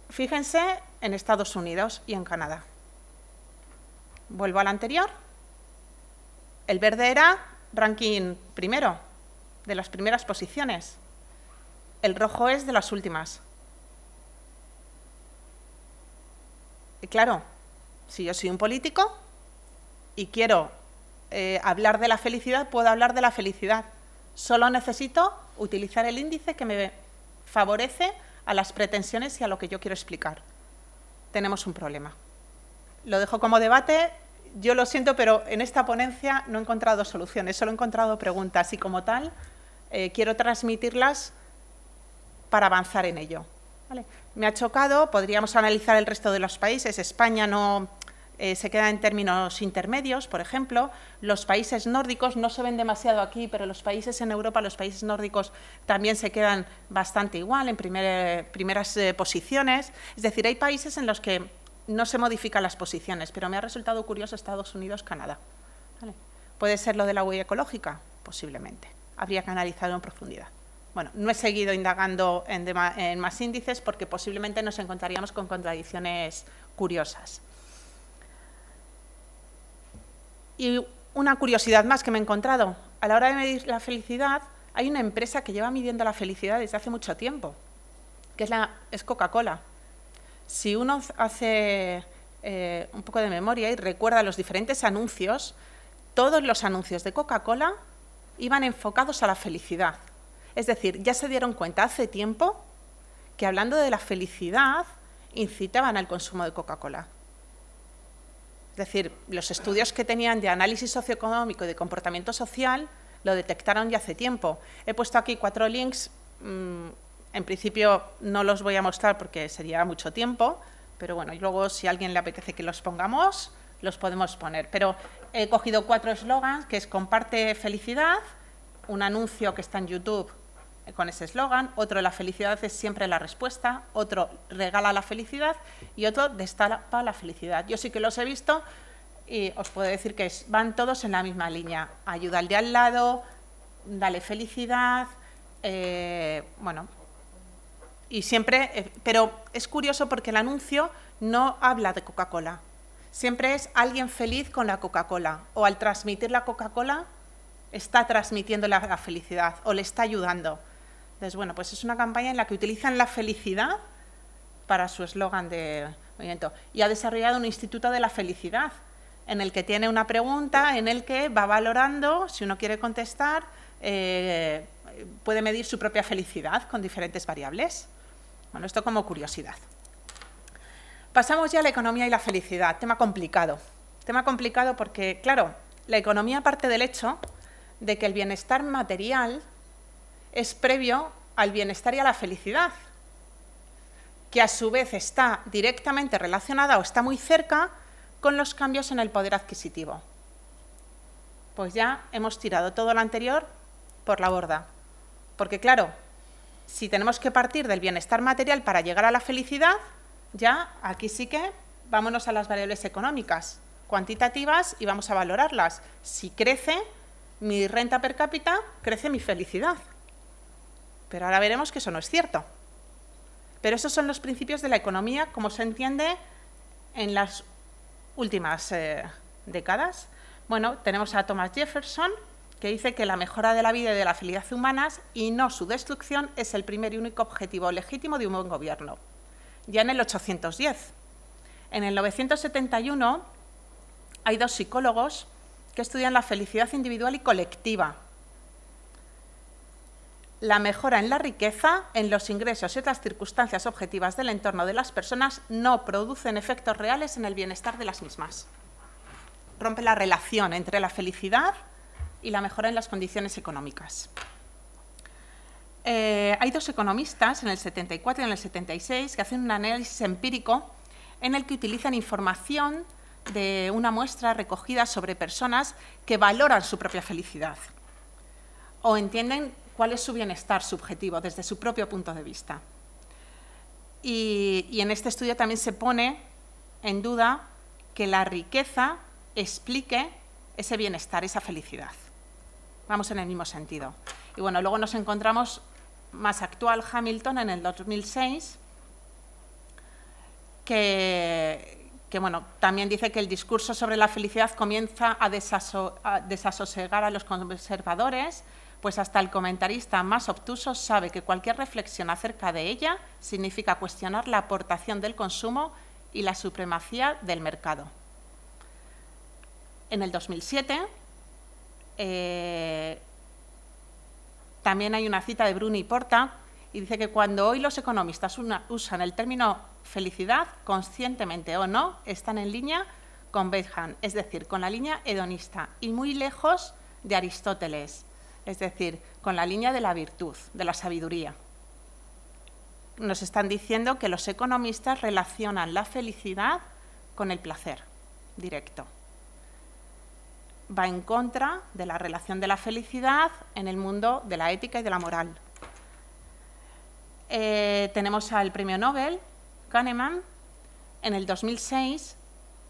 Fíjense en Estados Unidos y en Canadá. Vuelvo al anterior. El verde era ranking primero, de las primeras posiciones. El rojo es de las últimas. Y claro, si yo soy un político y quiero hablar de la felicidad, puedo hablar de la felicidad. Solo necesito utilizar el índice que me favorece a las pretensiones y a lo que yo quiero explicar. Tenemos un problema. Lo dejo como debate. Yo lo siento, pero en esta ponencia no he encontrado soluciones, solo he encontrado preguntas y como tal quiero transmitirlas para avanzar en ello. ¿Vale? Me ha chocado, podríamos analizar el resto de los países. España no se queda en términos intermedios, por ejemplo. Los países nórdicos no se ven demasiado aquí, pero los países en Europa, los países nórdicos también se quedan bastante igual, en primeras posiciones. Es decir, hay países en los que no se modifican las posiciones, pero me ha resultado curioso Estados Unidos, Canadá. ¿Vale? ¿Puede ser lo de la huella ecológica? Posiblemente. Habría que analizarlo en profundidad. Bueno, no he seguido indagando en más índices porque posiblemente nos encontraríamos con contradicciones curiosas. Y una curiosidad más que me he encontrado. A la hora de medir la felicidad, hay una empresa que lleva midiendo la felicidad desde hace mucho tiempo, que es Coca-Cola. Si uno hace un poco de memoria y recuerda los diferentes anuncios, todos los anuncios de Coca-Cola iban enfocados a la felicidad. Es decir, ya se dieron cuenta hace tiempo que hablando de la felicidad incitaban al consumo de Coca-Cola. Es decir, los estudios que tenían de análisis socioeconómico y de comportamiento social lo detectaron ya hace tiempo. He puesto aquí 4 links, en principio no los voy a mostrar porque sería mucho tiempo, pero bueno, y luego si a alguien le apetece que los pongamos, los podemos poner. Pero he cogido 4 eslogans, que es comparte felicidad, un anuncio que está en YouTube con ese eslogan, otro la felicidad es siempre la respuesta, otro regala la felicidad y otro destapa la felicidad. Yo sí que los he visto y os puedo decir que van todos en la misma línea. Ayuda al de al lado, dale felicidad, bueno, y siempre, pero es curioso porque el anuncio no habla de Coca-Cola. Siempre es alguien feliz con la Coca-Cola o al transmitir la Coca-Cola está transmitiendo la felicidad o le está ayudando. Entonces, bueno, pues es una campaña en la que utilizan la felicidad para su eslogan de movimiento. Y ha desarrollado un Instituto de la Felicidad, en el que tiene una pregunta, en el que va valorando, si uno quiere contestar, puede medir su propia felicidad con diferentes variables. Bueno, esto como curiosidad. Pasamos ya a la economía y la felicidad, tema complicado. Tema complicado porque, claro, la economía parte del hecho de que el bienestar material es previo al bienestar y a la felicidad, que a su vez está directamente relacionada o está muy cerca con los cambios en el poder adquisitivo. Pues ya hemos tirado todo lo anterior por la borda. Porque, claro, si tenemos que partir del bienestar material para llegar a la felicidad, ya aquí sí que vámonos a las variables económicas, cuantitativas, y vamos a valorarlas. Si crece mi renta per cápita, crece mi felicidad. Pero ahora veremos que eso no es cierto. Pero esos son los principios de la economía, como se entiende en las últimas décadas. Bueno, tenemos a Thomas Jefferson, que dice que la mejora de la vida y de la felicidad humanas, y no su destrucción, es el primer y único objetivo legítimo de un buen gobierno. Ya en el 810. En el 971 hay dos psicólogos que estudian la felicidad individual y colectiva. La mejora en la riqueza, en los ingresos y otras circunstancias objetivas del entorno de las personas no producen efectos reales en el bienestar de las mismas. Rompe la relación entre la felicidad y la mejora en las condiciones económicas. Hay dos economistas, en el 74 y en el 76, que hacen un análisis empírico en el que utilizan información de una muestra recogida sobre personas que valoran su propia felicidad o entienden cuál es su bienestar subjetivo desde su propio punto de vista. Y en este estudio también se pone en duda que la riqueza explique ese bienestar, esa felicidad. Vamos en el mismo sentido. Y bueno, luego nos encontramos más actual Hamilton en el 2006, que bueno, también dice que el discurso sobre la felicidad comienza a desasosegar a los conservadores, pues hasta el comentarista más obtuso sabe que cualquier reflexión acerca de ella significa cuestionar la aportación del consumo y la supremacía del mercado. En el 2007 también hay una cita de Bruni y Porta, y dice que cuando hoy los economistas usan el término felicidad, conscientemente o no, están en línea con Bentham, es decir, con la línea hedonista, y muy lejos de Aristóteles, es decir, con la línea de la virtud, de la sabiduría. Nos están diciendo que los economistas relacionan la felicidad con el placer directo. Va en contra de la relación de la felicidad en el mundo de la ética y de la moral. Tenemos al premio Nobel, Kahneman, en el 2006,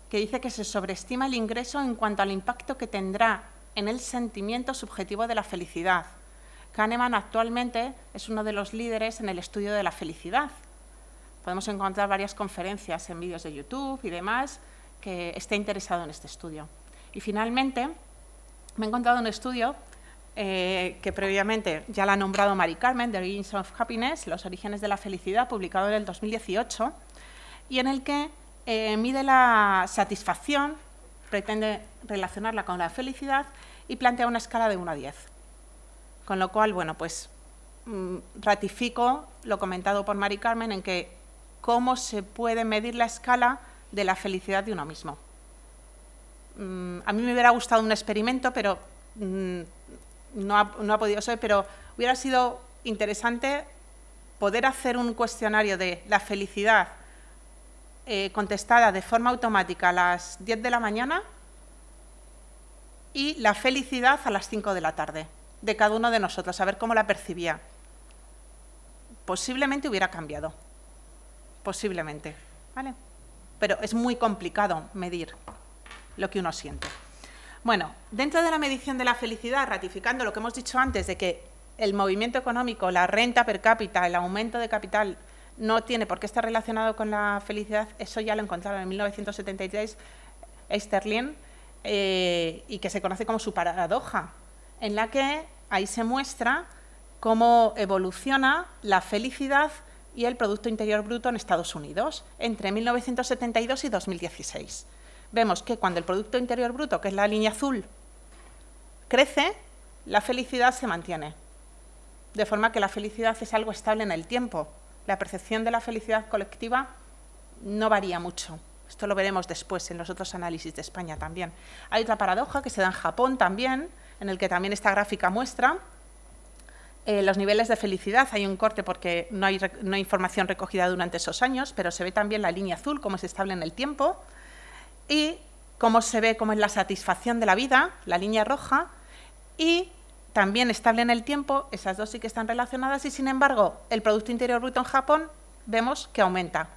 que dice que se sobreestima el ingreso en cuanto al impacto que tendrá en el sentimiento subjetivo de la felicidad. Kahneman actualmente es uno de los líderes en el estudio de la felicidad. Podemos encontrar varias conferencias en vídeos de YouTube y demás que esté interesado en este estudio. Y finalmente, me he encontrado un estudio que previamente ya la ha nombrado Mari Carmen, The Origins of Happiness, Los orígenes de la felicidad, publicado en el 2018, y en el que mide la satisfacción, pretende relacionarla con la felicidad y plantea una escala de 1 a 10. Con lo cual, bueno, pues ratifico lo comentado por Mari Carmen en que cómo se puede medir la escala de la felicidad de uno mismo. A mí me hubiera gustado un experimento, pero no ha podido ser, pero hubiera sido interesante poder hacer un cuestionario de la felicidad contestada de forma automática a las 10 de la mañana y la felicidad a las 5 de la tarde, de cada uno de nosotros, a ver cómo la percibía. Posiblemente hubiera cambiado, posiblemente, ¿vale? Pero es muy complicado medir lo que uno siente. Bueno, dentro de la medición de la felicidad, ratificando lo que hemos dicho antes de que el movimiento económico, la renta per cápita, el aumento de capital no tiene por qué estar relacionado con la felicidad, eso ya lo encontraron en 1973 Easterlin, y que se conoce como su paradoja, en la que ahí se muestra cómo evoluciona la felicidad y el Producto Interior Bruto en Estados Unidos entre 1972 y 2016. Vemos que cuando el Producto Interior Bruto, que es la línea azul, crece, la felicidad se mantiene. De forma que la felicidad es algo estable en el tiempo. La percepción de la felicidad colectiva no varía mucho. Esto lo veremos después en los otros análisis de España también. Hay otra paradoja que se da en Japón también, en el que también esta gráfica muestra los niveles de felicidad. Hay un corte porque no hay información recogida durante esos años, pero se ve también la línea azul, cómo es estable en el tiempo, y cómo se ve cómo es la satisfacción de la vida, la línea roja, y también estable en el tiempo, esas dos sí que están relacionadas, y sin embargo, el Producto Interior Bruto en Japón vemos que aumenta.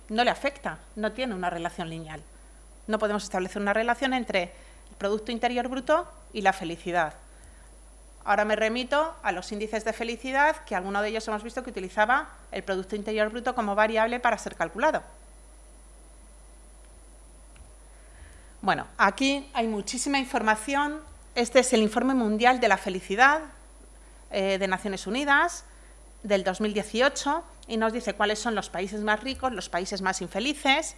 No le afecta, no tiene una relación lineal. No podemos establecer una relación entre el Producto Interior Bruto y la felicidad. Ahora me remito a los índices de felicidad, que alguno de ellos hemos visto que utilizaba el Producto Interior Bruto como variable para ser calculado. Bueno, aquí hay muchísima información. Este es el Informe Mundial de la Felicidad de Naciones Unidas del 2018 y nos dice cuáles son los países más ricos, los países más infelices.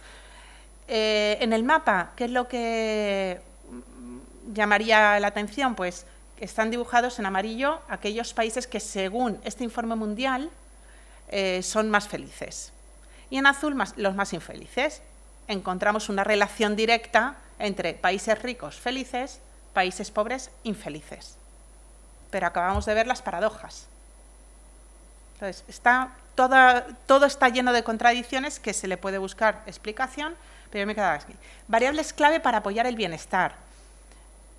En el mapa, ¿qué es lo que llamaría la atención? Pues están dibujados en amarillo aquellos países que, según este informe mundial, son más felices. Y en azul, los más infelices. Encontramos una relación directa entre países ricos felices, países pobres infelices. Pero acabamos de ver las paradojas. Entonces, todo está lleno de contradicciones que se le puede buscar explicación, pero yo me quedaba aquí. Variables clave para apoyar el bienestar.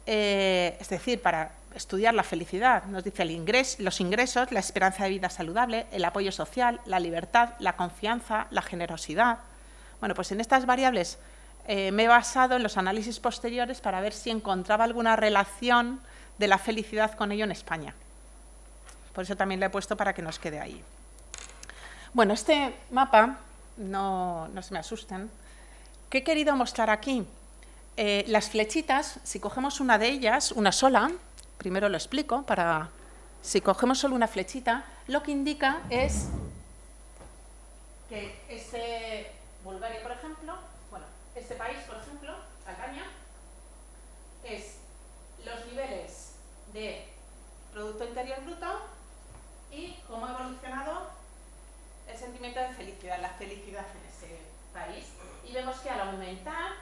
Es decir, para estudiar la felicidad. Nos dice los ingresos, la esperanza de vida saludable, el apoyo social, la libertad, la confianza, la generosidad. Bueno, pues en estas variables me he basado en los análisis posteriores para ver si encontraba alguna relación de la felicidad con ello en España. Por eso también le he puesto para que nos quede ahí. Bueno, este mapa, no se me asusten, ¿qué he querido mostrar aquí? Las flechitas, si cogemos una de ellas, una sola, primero lo explico, si cogemos solo una flechita, lo que indica es que Bulgaria, por ejemplo, este país, por ejemplo, Albania, es los niveles de Producto Interior Bruto y cómo ha evolucionado el sentimiento de felicidad, la felicidad en ese país. Y vemos que al aumentar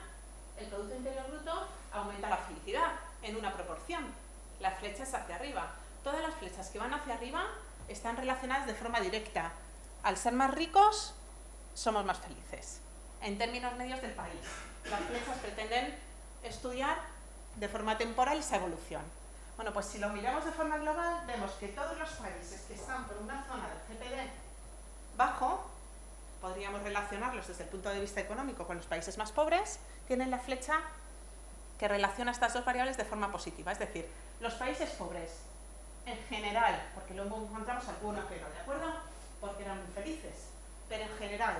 el Producto Interior Bruto, aumenta la felicidad en una proporción. Las flechas hacia arriba. Todas las flechas que van hacia arriba están relacionadas de forma directa. Al ser más ricos, somos más felices. En términos medios del país. Las flechas pretenden estudiar de forma temporal esa evolución. Bueno, pues si lo miramos de forma global, vemos que todos los países que están por una zona del GPD bajo, podríamos relacionarlos desde el punto de vista económico con los países más pobres, tienen la flecha que relaciona estas dos variables de forma positiva. Es decir, los países pobres, en general, porque luego encontramos algunos que no, ¿de acuerdo? Porque eran muy felices, pero en general,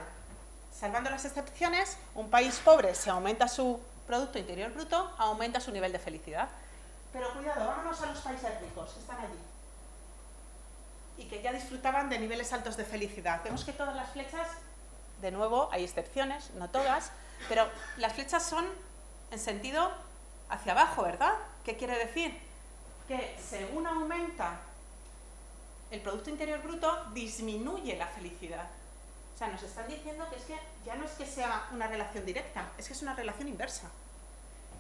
salvando las excepciones, un país pobre, si aumenta su Producto Interior Bruto, aumenta su nivel de felicidad. Pero cuidado, vámonos a los países ricos, que están allí, y que ya disfrutaban de niveles altos de felicidad. Vemos que todas las flechas, de nuevo, hay excepciones, no todas, pero las flechas son en sentido hacia abajo, ¿verdad? ¿Qué quiere decir? Que según aumenta el Producto Interior Bruto, disminuye la felicidad. O sea, nos están diciendo que es que ya no es que sea una relación directa, es que es una relación inversa.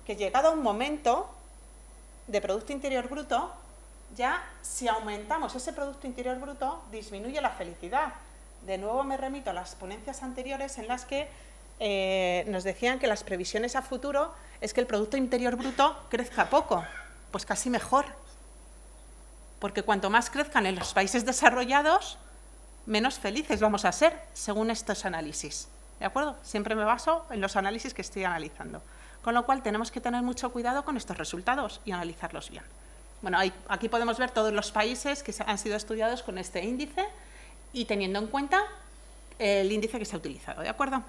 Que llegado a un momento de Producto Interior Bruto, ya si aumentamos ese Producto Interior Bruto, disminuye la felicidad. De nuevo me remito a las ponencias anteriores en las que nos decían que las previsiones a futuro es que el Producto Interior Bruto crezca poco, pues casi mejor. Porque cuanto más crezcan en los países desarrollados, menos felices vamos a ser, según estos análisis. ¿De acuerdo? Siempre me baso en los análisis que estoy analizando. Con lo cual, tenemos que tener mucho cuidado con estos resultados y analizarlos bien. Bueno, aquí podemos ver todos los países que han sido estudiados con este índice y teniendo en cuenta el índice que se ha utilizado. ¿De acuerdo?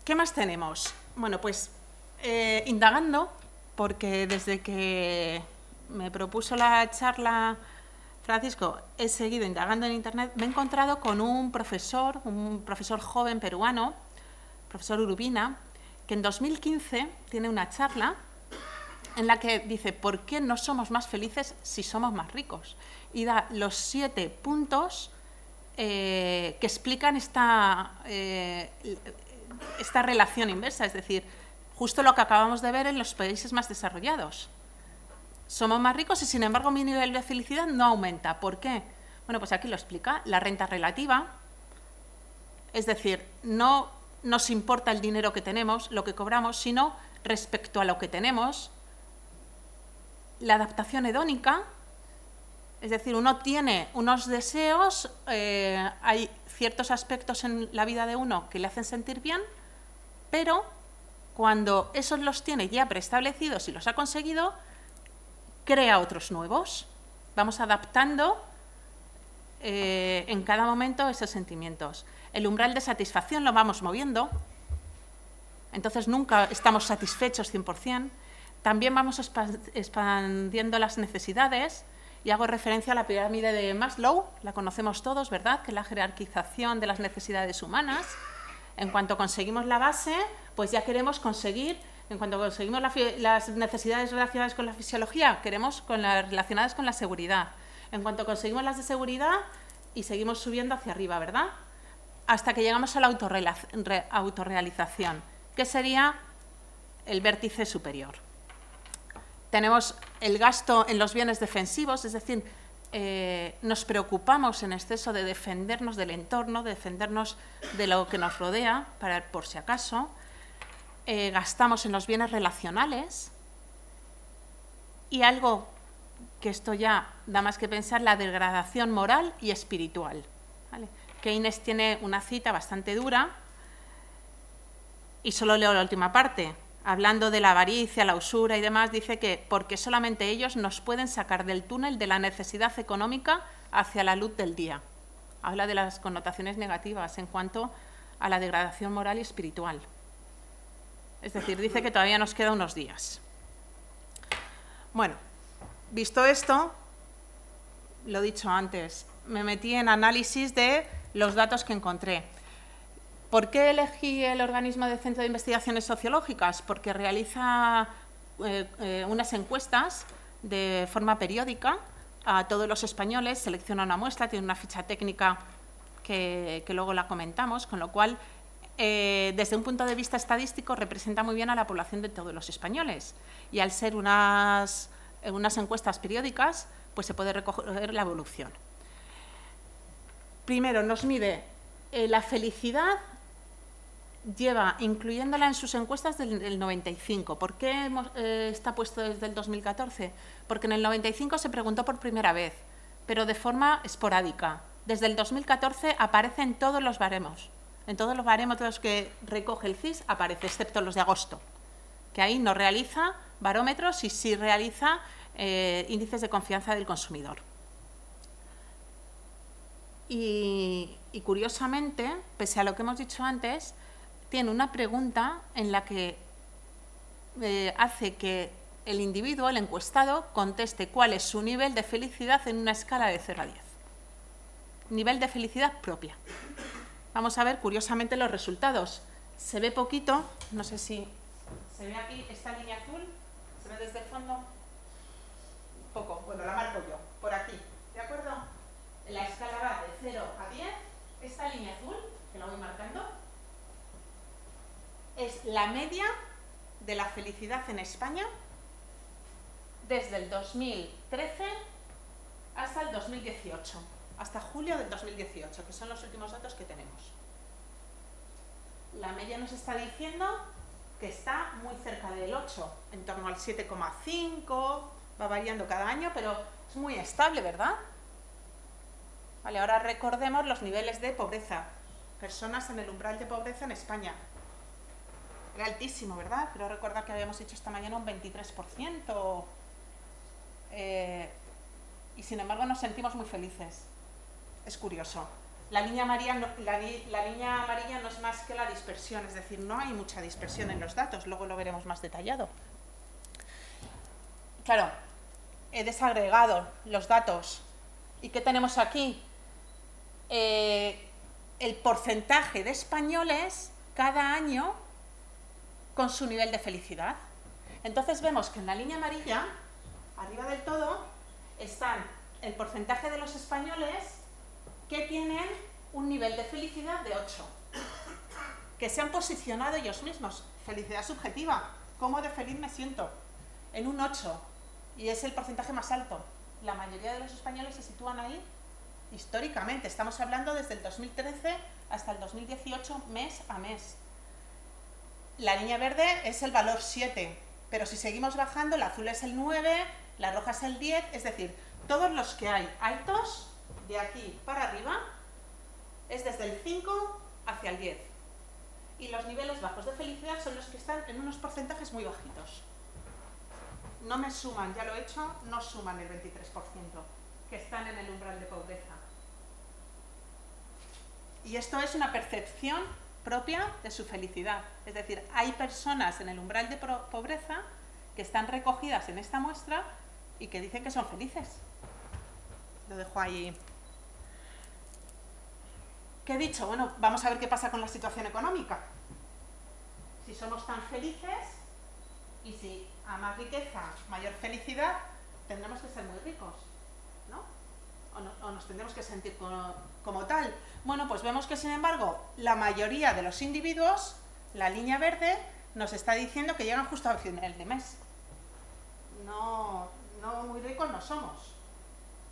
¿Qué más tenemos? Bueno, pues indagando, porque desde que me propuso la charla Francisco, he seguido indagando en Internet, me he encontrado con un profesor joven peruano, profesor Urubina, que en 2015 tiene una charla en la que dice ¿por qué no somos más felices si somos más ricos? Y da los 7 puntos que explican esta relación inversa, es decir, justo lo que acabamos de ver en los países más desarrollados. Somos más ricos y, sin embargo, mi nivel de felicidad no aumenta. ¿Por qué? Bueno, pues aquí lo explica. La renta relativa, es decir, no nos importa el dinero que tenemos, lo que cobramos, sino respecto a lo que tenemos. La adaptación hedónica, es decir, uno tiene unos deseos, hay ciertos aspectos en la vida de uno que le hacen sentir bien, pero cuando esos los tiene ya preestablecidos y los ha conseguido, crea otros nuevos. Vamos adaptando en cada momento esos sentimientos. El umbral de satisfacción lo vamos moviendo, entonces nunca estamos satisfechos 100%. También vamos expandiendo las necesidades, y hago referencia a la pirámide de Maslow, la conocemos todos, ¿verdad?, que es la jerarquización de las necesidades humanas. En cuanto conseguimos la base, pues ya queremos conseguir. En cuanto conseguimos las necesidades relacionadas con la fisiología, queremos relacionadas con la seguridad. En cuanto conseguimos las de seguridad, y seguimos subiendo hacia arriba, ¿verdad? Hasta que llegamos a la autorrealización, que sería el vértice superior. Tenemos el gasto en los bienes defensivos, es decir, nos preocupamos en exceso de defendernos del entorno, de defendernos de lo que nos rodea, por si acaso. Gastamos en los bienes relacionales, y algo que esto ya da más que pensar, la degradación moral y espiritual, ¿vale? Keynes tiene una cita bastante dura, y solo leo la última parte. Hablando de la avaricia, la usura y demás, dice que porque solamente ellos nos pueden sacar del túnel de la necesidad económica hacia la luz del día. Habla de las connotaciones negativas en cuanto a la degradación moral y espiritual. Es decir, dice que todavía nos quedan unos días. Bueno, visto esto, lo dicho antes, me metí en análisis de los datos que encontré. ¿Por qué elegí el organismo del Centro de Investigaciones Sociológicas? Porque realiza unas encuestas de forma periódica a todos los españoles, selecciona una muestra, tiene una ficha técnica que luego la comentamos, con lo cual, desde un punto de vista estadístico, representa muy bien a la población de todos los españoles. Y al ser unas encuestas periódicas, pues se puede recoger la evolución. Primero, nos mide la felicidad. Lleva incluyéndola en sus encuestas del 95. ¿Por qué está puesto desde el 2014? Porque en el 95 se preguntó por primera vez, pero de forma esporádica. Desde el 2014 aparece en todos los baremos. En todos los baremos que recoge el CIS aparece, excepto los de agosto, que ahí no realiza barómetros y sí realiza índices de confianza del consumidor. Y curiosamente, pese a lo que hemos dicho antes, tiene una pregunta en la que hace que el individuo, el encuestado, conteste cuál es su nivel de felicidad en una escala de 0 a 10. Nivel de felicidad propia. Vamos a ver, curiosamente, los resultados. Se ve poquito, no sé si se ve aquí esta línea azul, se ve desde el fondo. Poco, bueno, la marco yo, por aquí, ¿de acuerdo? La escala va de 0 a 10, esta línea azul, que la voy marcando, es la media de la felicidad en España desde el 2013 hasta el 2018, hasta julio del 2018, que son los últimos datos que tenemos. La media nos está diciendo que está muy cerca del 8, en torno al 7,5, va variando cada año, pero es muy estable, ¿verdad? Vale, ahora recordemos los niveles de pobreza. Personas en el umbral de pobreza en España. Era altísimo, ¿verdad? Creo recordar que habíamos hecho esta mañana un 23%. Y sin embargo nos sentimos muy felices. Es curioso. La línea amarilla no es más que la dispersión, es decir, no hay mucha dispersión en los datos, luego lo veremos más detallado. Claro, he desagregado los datos ¿Y qué tenemos aquí? El porcentaje de españoles cada año con su nivel de felicidad. Entonces vemos que en la línea amarilla, arriba del todo, están el porcentaje de los españoles que tienen un nivel de felicidad de 8, que se han posicionado ellos mismos. Felicidad subjetiva, ¿cómo de feliz me siento? En un 8, y es el porcentaje más alto. La mayoría de los españoles se sitúan ahí históricamente. Estamos hablando desde el 2013 hasta el 2018, mes a mes. La línea verde es el valor 7, pero si seguimos bajando, el azul es el 9, la roja es el 10, es decir, todos los que hay altos, de aquí para arriba, es desde el 5 hacia el 10. Y los niveles bajos de felicidad son los que están en unos porcentajes muy bajitos. No me suman, ya lo he hecho, no suman el 23%, que están en el umbral de pobreza. Y esto es una percepción propia de su felicidad. Es decir, hay personas en el umbral de pobreza que están recogidas en esta muestra y que dicen que son felices. Lo dejo ahí. ¿Qué he dicho? Bueno, vamos a ver qué pasa con la situación económica. Si somos tan felices y si a más riqueza, mayor felicidad, tendremos que ser muy ricos, ¿no? O nos tendremos que sentir como tal. Bueno, pues vemos que, sin embargo, la mayoría de los individuos, la línea verde, nos está diciendo que llegan justo al final de mes. No muy ricos no somos.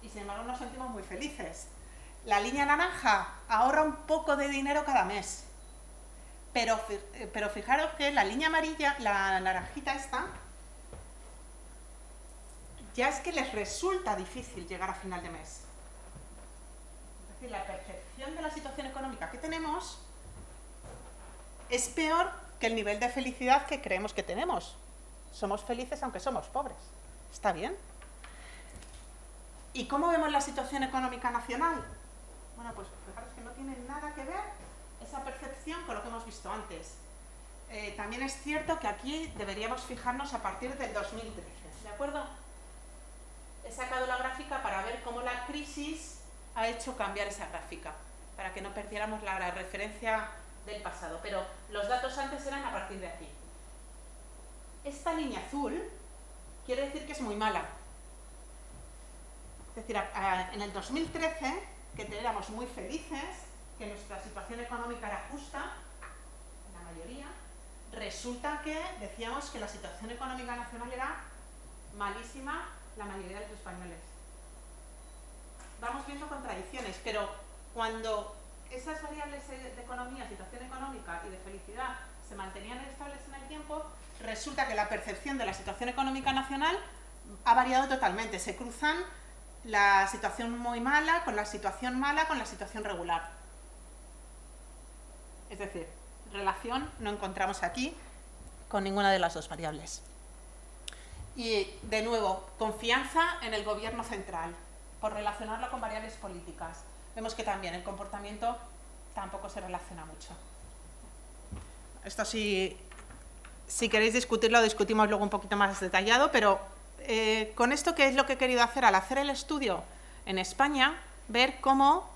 Y, sin embargo, nos sentimos muy felices. La línea naranja ahorra un poco de dinero cada mes. Pero fijaros que la línea amarilla, la naranjita esta, ya es que les resulta difícil llegar a final de mes. Es decir, la percepción de la situación económica que tenemos es peor que el nivel de felicidad que creemos que tenemos. Somos felices aunque somos pobres. ¿Está bien? ¿Y cómo vemos la situación económica nacional? Bueno, pues fijaros que no tiene nada que ver esa percepción con lo que hemos visto antes. También es cierto que aquí deberíamos fijarnos a partir del 2013, ¿de acuerdo? He sacado la gráfica para ver cómo la crisis ha hecho cambiar esa gráfica, para que no perdiéramos la referencia del pasado, pero los datos antes eran a partir de aquí. Esta línea azul quiere decir que es muy mala. Es decir, en el 2013, que éramos muy felices, que nuestra situación económica era justa, la mayoría, resulta que decíamos que la situación económica nacional era malísima la mayoría de los españoles. Vamos viendo contradicciones, pero cuando esas variables de economía, situación económica y de felicidad se mantenían estables en el tiempo, resulta que la percepción de la situación económica nacional ha variado totalmente. Se cruzan la situación muy mala con la situación regular. Es decir, relación no encontramos aquí con ninguna de las dos variables. Y, de nuevo, confianza en el gobierno central, por relacionarlo con variables políticas. Vemos que también el comportamiento tampoco se relaciona mucho. Esto si queréis discutirlo, discutimos luego un poquito más detallado, pero con esto, ¿qué es lo que he querido hacer? Al hacer el estudio en España, ver cómo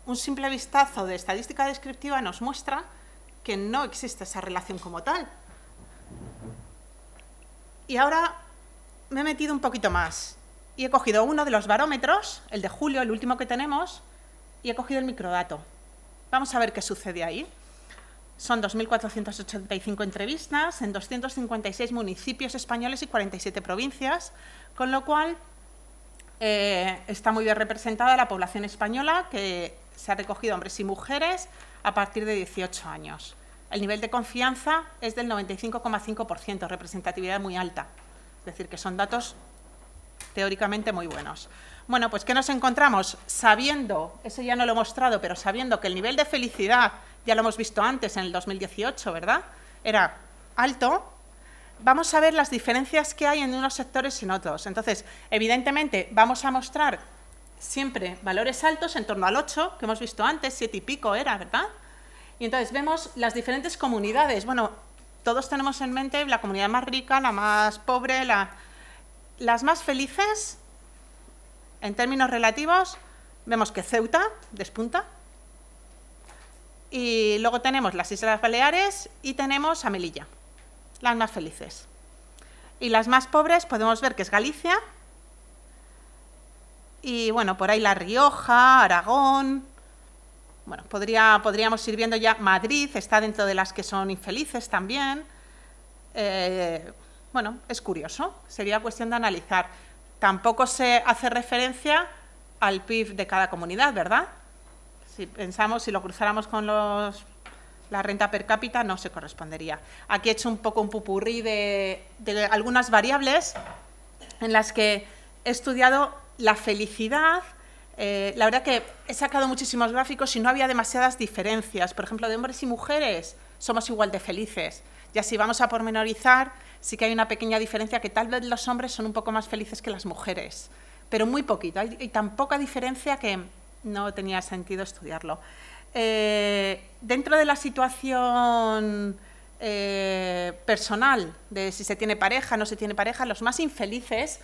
un simple vistazo de estadística descriptiva nos muestra que no existe esa relación como tal. Y ahora me he metido un poquito más y he cogido uno de los barómetros, el de julio, el último que tenemos, y he cogido el microdato. Vamos a ver qué sucede ahí. Son 2.485 entrevistas en 256 municipios españoles y 47 provincias, con lo cual está muy bien representada la población española, que se ha recogido hombres y mujeres a partir de 18 años. El nivel de confianza es del 95,5%, representatividad muy alta. Es decir, que son datos teóricamente muy buenos. Bueno, pues ¿qué nos encontramos? Sabiendo, eso ya no lo he mostrado, pero sabiendo que el nivel de felicidad, ya lo hemos visto antes en el 2018, ¿verdad?, era alto, vamos a ver las diferencias que hay en unos sectores y en otros. Entonces, evidentemente, vamos a mostrar siempre valores altos en torno al 8, que hemos visto antes, 7 y pico era, ¿verdad? Y entonces vemos las diferentes comunidades. Bueno, todos tenemos en mente la comunidad más rica, la más pobre, las más felices En términos relativos, vemos que Ceuta despunta. Y luego tenemos las Islas Baleares y tenemos a Melilla, las más felices. Y las más pobres podemos ver que es Galicia. Y bueno, por ahí La Rioja, Aragón. Bueno, podríamos ir viendo ya Madrid, está dentro de las que son infelices también. Bueno, es curioso, sería cuestión de analizar. Tampoco se hace referencia al PIB de cada comunidad, ¿verdad? Si pensamos, si lo cruzáramos con la renta per cápita, no se correspondería. Aquí he hecho un poco un pupurrí de algunas variables en las que he estudiado la felicidad. La verdad que he sacado muchísimos gráficos y no había demasiadas diferencias. Por ejemplo, de hombres y mujeres somos igual de felices. Ya si vamos a pormenorizar, sí que hay una pequeña diferencia, que tal vez los hombres son un poco más felices que las mujeres, pero muy poquito. Hay tan poca diferencia que no tenía sentido estudiarlo. Dentro de la situación personal, de si se tiene pareja, no se tiene pareja, los más infelices,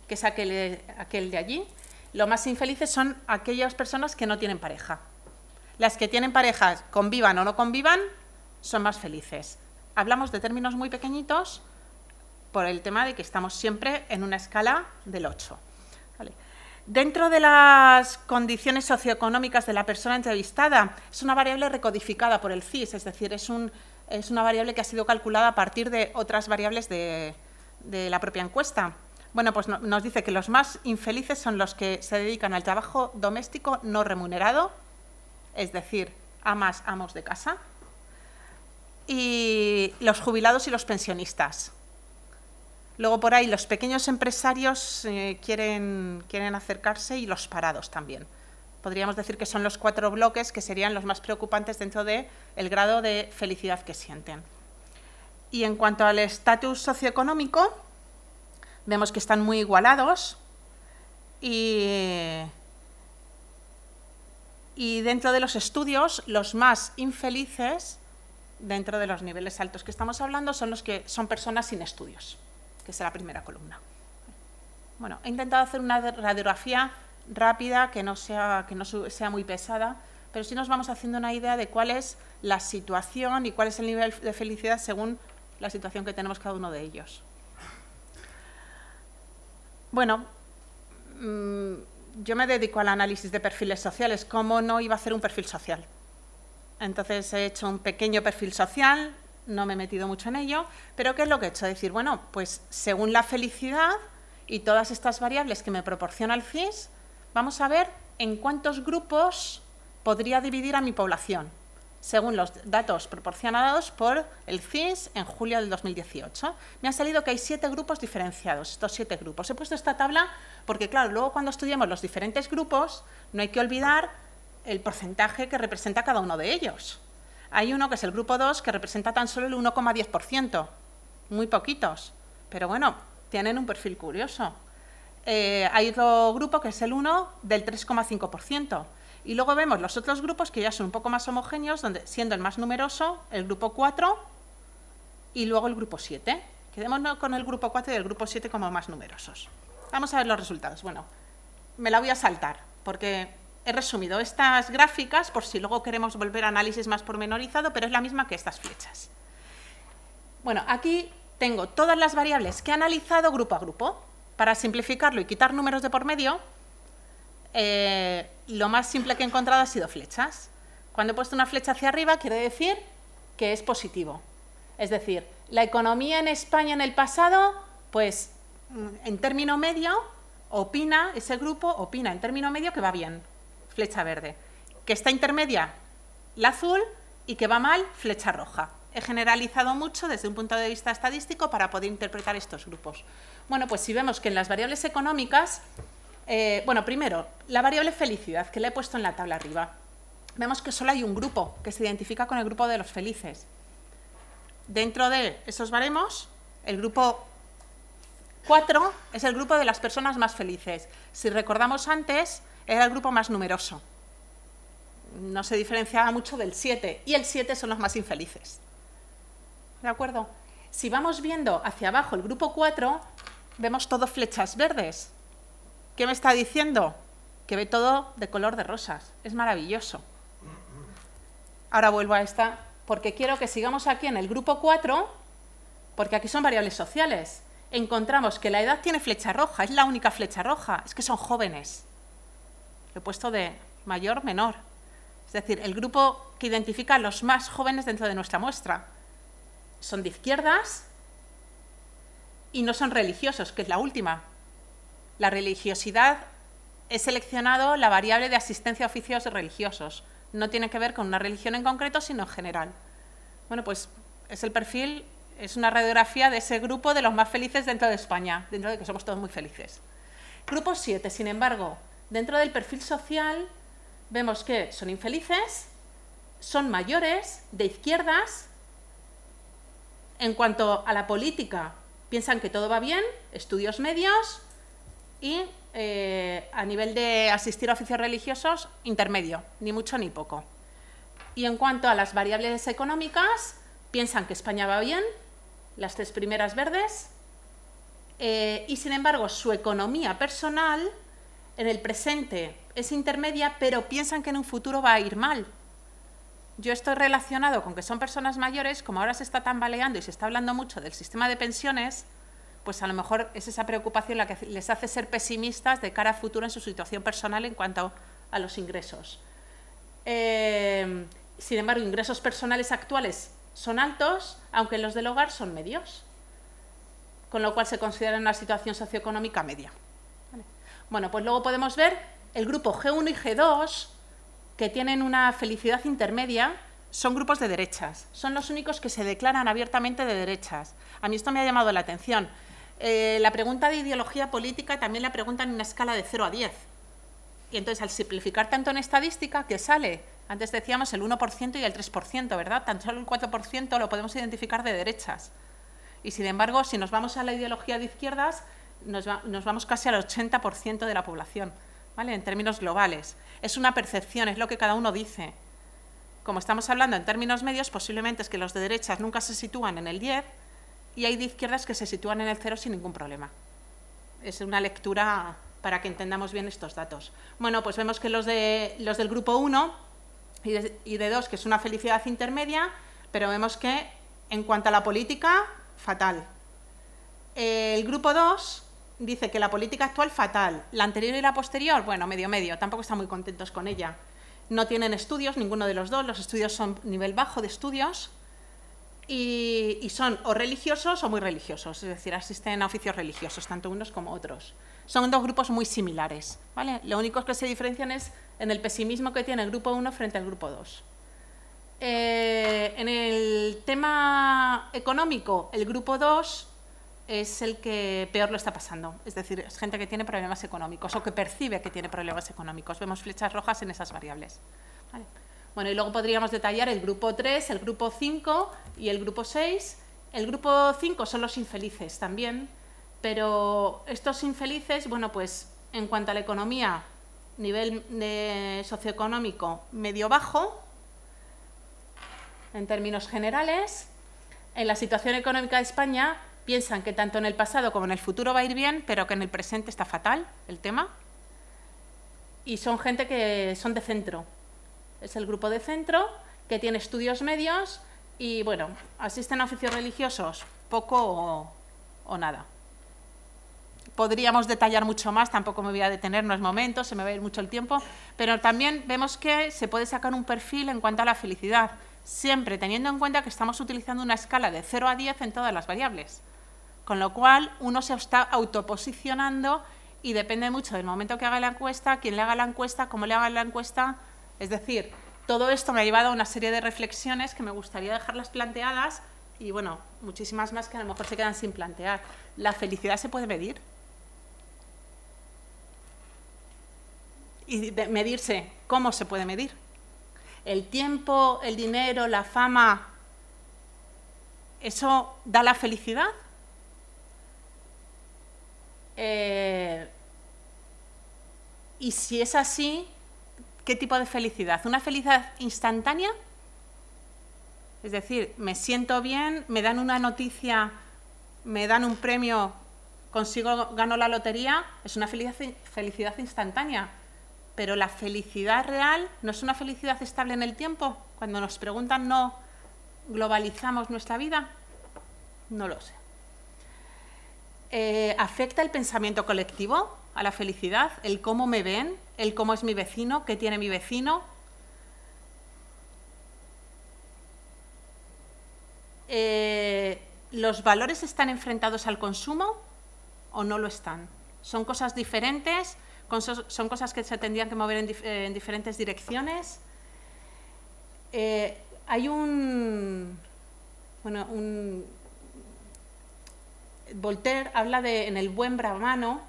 que es aquel de allí, los más infelices son aquellas personas que no tienen pareja. Las que tienen parejas, convivan o no convivan, son más felices. Hablamos de términos muy pequeñitos por el tema de que estamos siempre en una escala del 8. ¿Vale? Dentro de las condiciones socioeconómicas de la persona entrevistada, es una variable recodificada por el CIS, es decir, es una variable que ha sido calculada a partir de otras variables de la propia encuesta. Bueno, pues nos dice que los más infelices son los que se dedican al trabajo doméstico no remunerado, es decir, amas, amos de casa, y los jubilados y los pensionistas. Luego por ahí los pequeños empresarios quieren acercarse, y los parados también. Podríamos decir que son los 4 bloques que serían los más preocupantes dentro del grado de felicidad que sienten. Y en cuanto al estatus socioeconómico, vemos que están muy igualados y dentro de los estudios, los más infelices, dentro de los niveles altos que estamos hablando, son los que son personas sin estudios, que es la primera columna. Bueno, he intentado hacer una radiografía rápida, que no sea muy pesada, pero sí nos vamos haciendo una idea de cuál es la situación y cuál es el nivel de felicidad según la situación que tenemos cada uno de ellos. Bueno, yo me dedico al análisis de perfiles sociales. ¿Cómo no iba a hacer un perfil social? Entonces he hecho un pequeño perfil social, no me he metido mucho en ello, pero ¿qué es lo que he hecho? Decir, bueno, pues según la felicidad y todas estas variables que me proporciona el CIS, vamos a ver en cuántos grupos podría dividir a mi población, según los datos proporcionados por el CIS en julio del 2018. Me ha salido que hay 7 grupos diferenciados, estos 7 grupos. He puesto esta tabla porque, claro, luego cuando estudiemos los diferentes grupos, no hay que olvidar el porcentaje que representa cada uno de ellos. Hay uno que es el grupo 2, que representa tan solo el 1,10%, muy poquitos, pero bueno, tienen un perfil curioso. Hay otro grupo que es el 1 del 3,5%. Y luego vemos los otros grupos que ya son un poco más homogéneos, donde siendo el más numeroso el grupo 4 y luego el grupo 7. Quedémonos con el grupo 4 y el grupo 7 como más numerosos. Vamos a ver los resultados. Bueno, me la voy a saltar porque he resumido estas gráficas por si luego queremos volver a análisis más pormenorizado, pero es la misma que estas flechas. Bueno, aquí tengo todas las variables que he analizado grupo a grupo. Para simplificarlo y quitar números de por medio, lo más simple que he encontrado ha sido flechas. Cuando he puesto una flecha hacia arriba, quiere decir que es positivo. Es decir, la economía en España en el pasado, pues en término medio, ese grupo opina en término medio que va bien, flecha verde. Que está intermedia, la azul, y que va mal, flecha roja. He generalizado mucho desde un punto de vista estadístico para poder interpretar estos grupos. Bueno, pues si vemos que en las variables económicas, bueno, primero, la variable felicidad, que la he puesto en la tabla arriba. Vemos que solo hay un grupo que se identifica con el grupo de los felices. Dentro de esos baremos, el grupo 4 es el grupo de las personas más felices. Si recordamos antes, era el grupo más numeroso. No se diferenciaba mucho del 7, y el 7 son los más infelices. ¿De acuerdo? Si vamos viendo hacia abajo el grupo 4, vemos todo flechas verdes. ¿Qué me está diciendo? Que ve todo de color de rosas. Es maravilloso. Ahora vuelvo a esta, porque quiero que sigamos aquí en el grupo 4, porque aquí son variables sociales. Encontramos que la edad tiene flecha roja, es la única flecha roja, es que son jóvenes. Lo he puesto de mayor, menor. Es decir, el grupo que identifica a los más jóvenes dentro de nuestra muestra. Son de izquierdas y no son religiosos, que es la última. La religiosidad, he seleccionado la variable de asistencia a oficios religiosos. No tiene que ver con una religión en concreto, sino en general. Bueno, pues es el perfil, es una radiografía de ese grupo de los más felices dentro de España, dentro de que somos todos muy felices. Grupo 7, sin embargo, dentro del perfil social, vemos que son infelices, son mayores, de izquierdas. En cuanto a la política, piensan que todo va bien, estudios medios y a nivel de asistir a oficios religiosos, intermedio, ni mucho ni poco. Y en cuanto a las variables económicas, piensan que España va bien, las 3 primeras verdes, y sin embargo su economía personal en el presente es intermedia, pero piensan que en un futuro va a ir mal. Yo estoy relacionado con que son personas mayores, como ahora se está tambaleando y se está hablando mucho del sistema de pensiones, pues a lo mejor es esa preocupación la que les hace ser pesimistas de cara a futuro en su situación personal en cuanto a los ingresos. Sin embargo, ingresos personales actuales son altos, aunque los del hogar son medios, con lo cual se considera una situación socioeconómica media. ¿Vale? Bueno, pues luego podemos ver el grupo G1 y G2, que tienen una felicidad intermedia, son grupos de derechas. Son los únicos que se declaran abiertamente de derechas. A mí esto me ha llamado la atención. La pregunta de ideología política también la preguntan en una escala de 0 a 10. Y entonces, al simplificar tanto en estadística, ¿qué sale? Antes decíamos el 1% y el 3%, ¿verdad? Tan solo el 4% lo podemos identificar de derechas. Y, sin embargo, si nos vamos a la ideología de izquierdas, nos vamos casi al 80% de la población, ¿vale? En términos globales. Es una percepción, es lo que cada uno dice. Como estamos hablando en términos medios, posiblemente es que los de derechas nunca se sitúan en el 10 y hay de izquierdas que se sitúan en el 0 sin ningún problema. Es una lectura para que entendamos bien estos datos. Bueno, pues vemos que los del grupo 1 y de 2, que es una felicidad intermedia, pero vemos que en cuanto a la política, fatal. El grupo 2 dice que la política actual, fatal. La anterior y la posterior, bueno, medio-medio, tampoco están muy contentos con ella. No tienen estudios, ninguno de los dos, los estudios son nivel bajo de estudios y son o religiosos o muy religiosos, es decir, asisten a oficios religiosos, tanto unos como otros. Son dos grupos muy similares, ¿vale? Lo único que se diferencian es en el pesimismo que tiene el grupo 1 frente al grupo 2. En el tema económico, el grupo 2 es el que peor lo está pasando, es decir, es gente que tiene problemas económicos o que percibe que tiene problemas económicos. Vemos flechas rojas en esas variables. ¿Vale? Bueno, y luego podríamos detallar el grupo 3, el grupo 5 y el grupo 6. El grupo 5 son los infelices también, pero estos infelices, bueno, pues en cuanto a la economía, nivel socioeconómico medio-bajo, en términos generales. En la situación económica de España piensan que tanto en el pasado como en el futuro va a ir bien, pero que en el presente está fatal el tema. Y son gente que son de centro. Es el grupo de centro que tiene estudios medios y, bueno, asisten a oficios religiosos poco o nada. Podríamos detallar mucho más, tampoco me voy a detener, no es momento, se me va a ir mucho el tiempo, pero también vemos que se puede sacar un perfil en cuanto a la felicidad, siempre teniendo en cuenta que estamos utilizando una escala de 0 a 10 en todas las variables, con lo cual uno se está autoposicionando y depende mucho del momento que haga la encuesta, quién le haga la encuesta, cómo le haga la encuesta. Es decir, todo esto me ha llevado a una serie de reflexiones que me gustaría dejarlas planteadas y, bueno, muchísimas más que a lo mejor se quedan sin plantear. ¿La felicidad se puede medir? Y medirse, ¿cómo se puede medir? ¿El tiempo, el dinero, la fama, eso da la felicidad? Y si es así, ¿qué tipo de felicidad? ¿Una felicidad instantánea? Es decir, me siento bien, me dan una noticia, me dan un premio gano la lotería, es una felicidad instantánea. Pero la felicidad real no es una felicidad estable en el tiempo. Cuando nos preguntan, ¿no globalizamos nuestra vida? No lo sé. ¿Afecta el pensamiento colectivo a la felicidad? ¿El cómo me ven? ¿El cómo es mi vecino? ¿Qué tiene mi vecino? ¿Los valores están enfrentados al consumo o no lo están? ¿Son cosas diferentes? ¿Son cosas que se tendrían que mover en diferentes direcciones? Hay Voltaire habla en El buen bramano,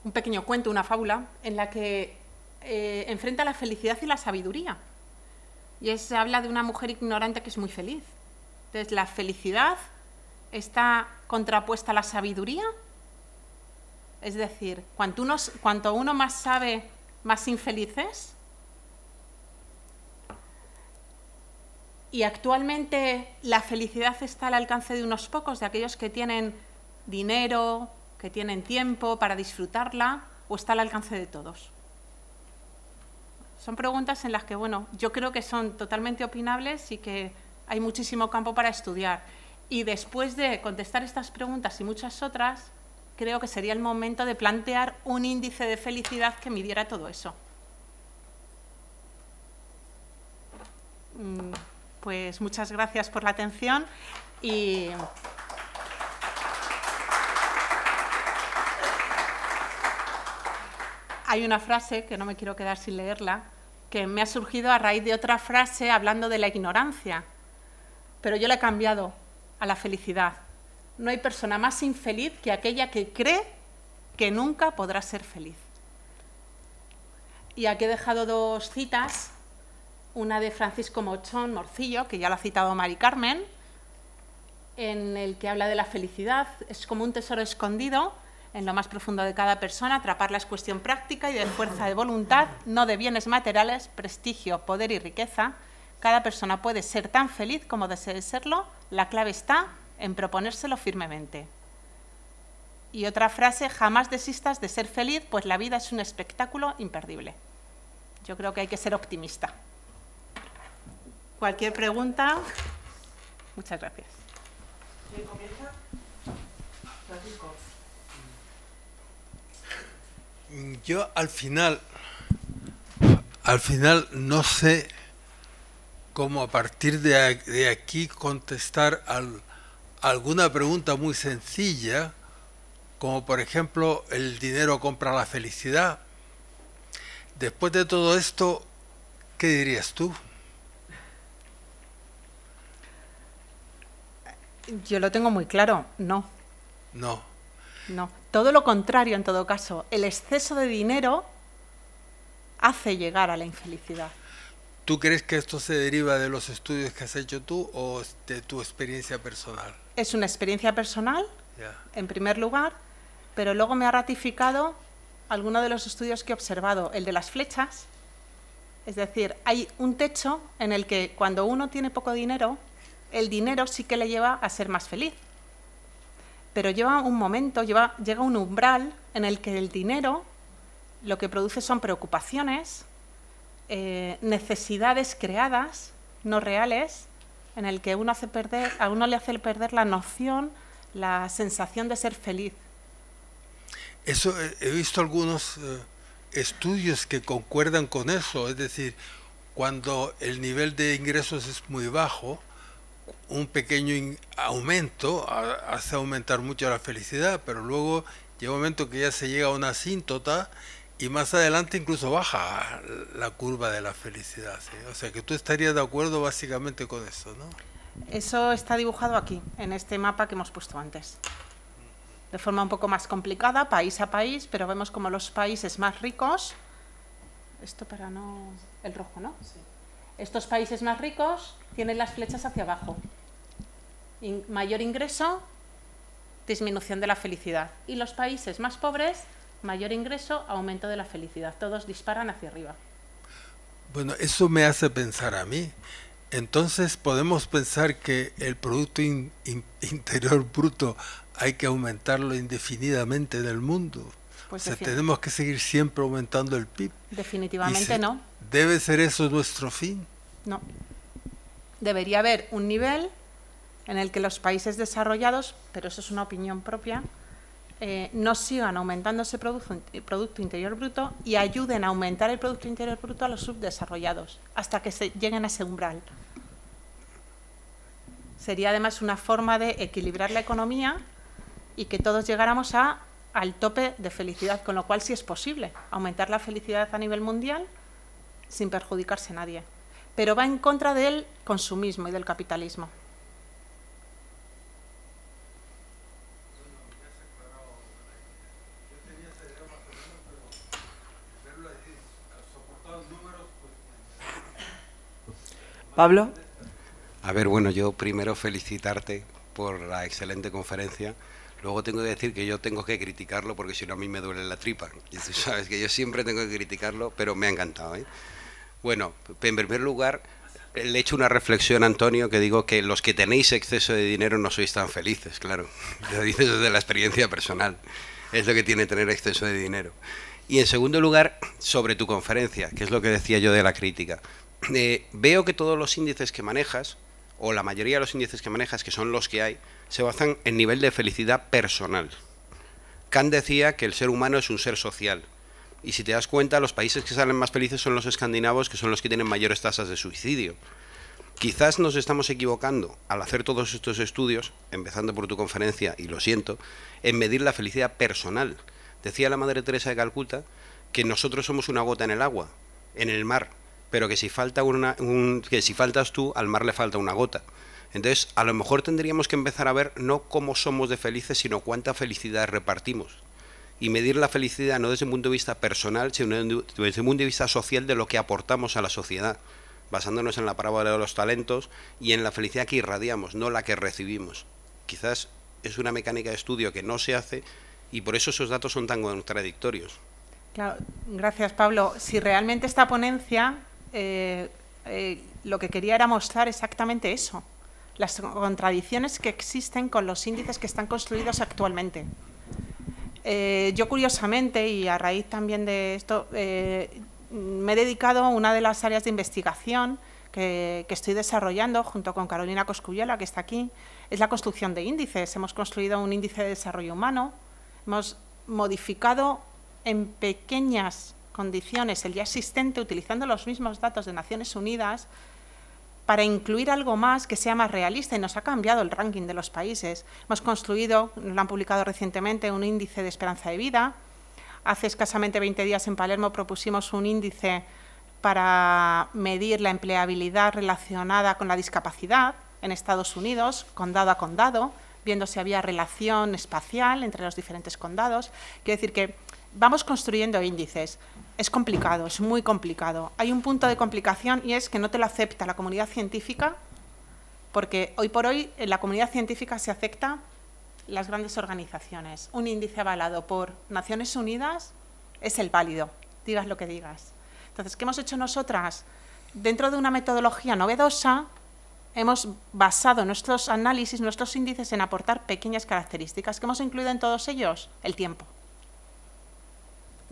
un pequeño cuento, una fábula, en la que enfrenta la felicidad y la sabiduría. Y habla de una mujer ignorante que es muy feliz. Entonces, ¿la felicidad está contrapuesta a la sabiduría? Es decir, cuanto uno más sabe, más infeliz es. Y actualmente la felicidad está al alcance de unos pocos, de aquellos que tienen dinero, que tienen tiempo para disfrutarla, o está al alcance de todos. Son preguntas en las que, bueno, yo creo que son totalmente opinables y que hay muchísimo campo para estudiar. Y después de contestar estas preguntas y muchas otras, creo que sería el momento de plantear un índice de felicidad que midiera todo eso. Pues muchas gracias por la atención y hay una frase, que no me quiero quedar sin leerla, que me ha surgido a raíz de otra frase hablando de la ignorancia, pero yo la he cambiado a la felicidad. No hay persona más infeliz que aquella que cree que nunca podrá ser feliz. Y aquí he dejado dos citas, una de Francisco Mochón Morcillo, que ya la ha citado Mari Carmen, en el que habla de la felicidad. Es como un tesoro escondido en lo más profundo de cada persona. Atraparla es cuestión práctica y de fuerza de voluntad, no de bienes materiales, prestigio, poder y riqueza. Cada persona puede ser tan feliz como desee serlo. La clave está en proponérselo firmemente. Y otra frase, jamás desistas de ser feliz, pues la vida es un espectáculo imperdible. Yo creo que hay que ser optimista. Cualquier pregunta, muchas gracias. ¿Quién comienza? Francisco. Yo al final no sé cómo a partir de aquí contestar alguna pregunta muy sencilla, como por ejemplo, ¿el dinero compra la felicidad? Después de todo esto, ¿qué dirías tú? Yo lo tengo muy claro, no. No. No, todo lo contrario en todo caso. El exceso de dinero hace llegar a la infelicidad. ¿Tú crees que esto se deriva de los estudios que has hecho tú o de tu experiencia personal? Es una experiencia personal, Yeah. en primer lugar, pero luego me ha ratificado alguno de los estudios que he observado, el de las flechas. Es decir, hay un techo en el que cuando uno tiene poco dinero, el dinero sí que le lleva a ser más feliz. Pero llega un momento, llega un umbral en el que el dinero lo que produce son preocupaciones, necesidades creadas, no reales, en el que a uno le hace perder la noción, la sensación de ser feliz. Eso, he visto algunos estudios que concuerdan con eso, es decir, cuando el nivel de ingresos es muy bajo, un pequeño aumento hace aumentar mucho la felicidad, pero luego llega un momento que ya se llega a una asíntota y más adelante incluso baja la curva de la felicidad, ¿sí? O sea que tú estarías de acuerdo básicamente con eso, ¿no? Eso está dibujado aquí, en este mapa que hemos puesto antes. De forma un poco más complicada, país a país, pero vemos como los países más ricos, esto para no... el rojo, ¿no? Sí. Estos países más ricos tienen las flechas hacia abajo. Mayor ingreso, disminución de la felicidad. Y los países más pobres, mayor ingreso, aumento de la felicidad. Todos disparan hacia arriba. Bueno, eso me hace pensar a mí. Entonces podemos pensar que el Producto Interior Bruto hay que aumentarlo indefinidamente en el mundo. Pues o sea, tenemos que seguir siempre aumentando el PIB. Definitivamente no. ¿Debe ser eso nuestro fin? No. Debería haber un nivel en el que los países desarrollados, pero eso es una opinión propia, no sigan aumentando ese Producto Interior Bruto y ayuden a aumentar el Producto Interior Bruto a los subdesarrollados, hasta que lleguen a ese umbral. Sería además una forma de equilibrar la economía y que todos llegáramos al tope de felicidad, con lo cual sí es posible aumentar la felicidad a nivel mundial sin perjudicarse a nadie. Pero va en contra del consumismo y del capitalismo. Pablo. A ver, bueno, yo primero felicitarte por la excelente conferencia. Luego tengo que decir que yo tengo que criticarlo porque si no a mí me duele la tripa. Y tú sabes que yo siempre tengo que criticarlo, pero me ha encantado, ¿eh? Bueno, en primer lugar, le he hecho una reflexión a Antonio que digo que los que tenéis exceso de dinero no sois tan felices, claro. Lo dices desde la experiencia personal. Es lo que tiene tener exceso de dinero. Y en segundo lugar, sobre tu conferencia, que es lo que decía yo de la crítica. Veo que todos los índices que manejas, o la mayoría de los índices que manejas, que son los que hay, se basan en nivel de felicidad personal. Kant decía que el ser humano es un ser social. Y si te das cuenta, los países que salen más felices son los escandinavos, que son los que tienen mayores tasas de suicidio. Quizás nos estamos equivocando al hacer todos estos estudios, empezando por tu conferencia, y lo siento, en medir la felicidad personal. Decía la Madre Teresa de Calcuta que nosotros somos una gota en el agua, en el mar, pero que si faltas tú, al mar le falta una gota. Entonces, a lo mejor tendríamos que empezar a ver no cómo somos de felices, sino cuánta felicidad repartimos. Y medir la felicidad no desde un punto de vista personal, sino desde un punto de vista social de lo que aportamos a la sociedad, basándonos en la parábola de los talentos y en la felicidad que irradiamos, no la que recibimos. Quizás es una mecánica de estudio que no se hace y por eso esos datos son tan contradictorios. Claro, gracias, Pablo. Si realmente esta ponencia lo que quería era mostrar exactamente eso, las contradicciones que existen con los índices que están construidos actualmente. Yo curiosamente, y a raíz también de esto, me he dedicado a una de las áreas de investigación que estoy desarrollando junto con Carolina Cosculluela, que está aquí, es la construcción de índices. Hemos construido un índice de desarrollo humano, hemos modificado en pequeñas condiciones el ya existente, utilizando los mismos datos de Naciones Unidas, para incluir algo más que sea más realista, y nos ha cambiado el ranking de los países. Hemos construido, lo han publicado recientemente, un índice de esperanza de vida. Hace escasamente 20 días en Palermo propusimos un índice para medir la empleabilidad relacionada con la discapacidad en Estados Unidos, condado a condado, viendo si había relación espacial entre los diferentes condados. Quiero decir que vamos construyendo índices. Es complicado, es muy complicado. Hay un punto de complicación y es que no te lo acepta la comunidad científica, porque hoy por hoy en la comunidad científica se acepta las grandes organizaciones. Un índice avalado por Naciones Unidas es el válido, digas lo que digas. Entonces, ¿qué hemos hecho nosotras? Dentro de una metodología novedosa, hemos basado nuestros análisis, nuestros índices en aportar pequeñas características. ¿Qué hemos incluido en todos ellos? El tiempo.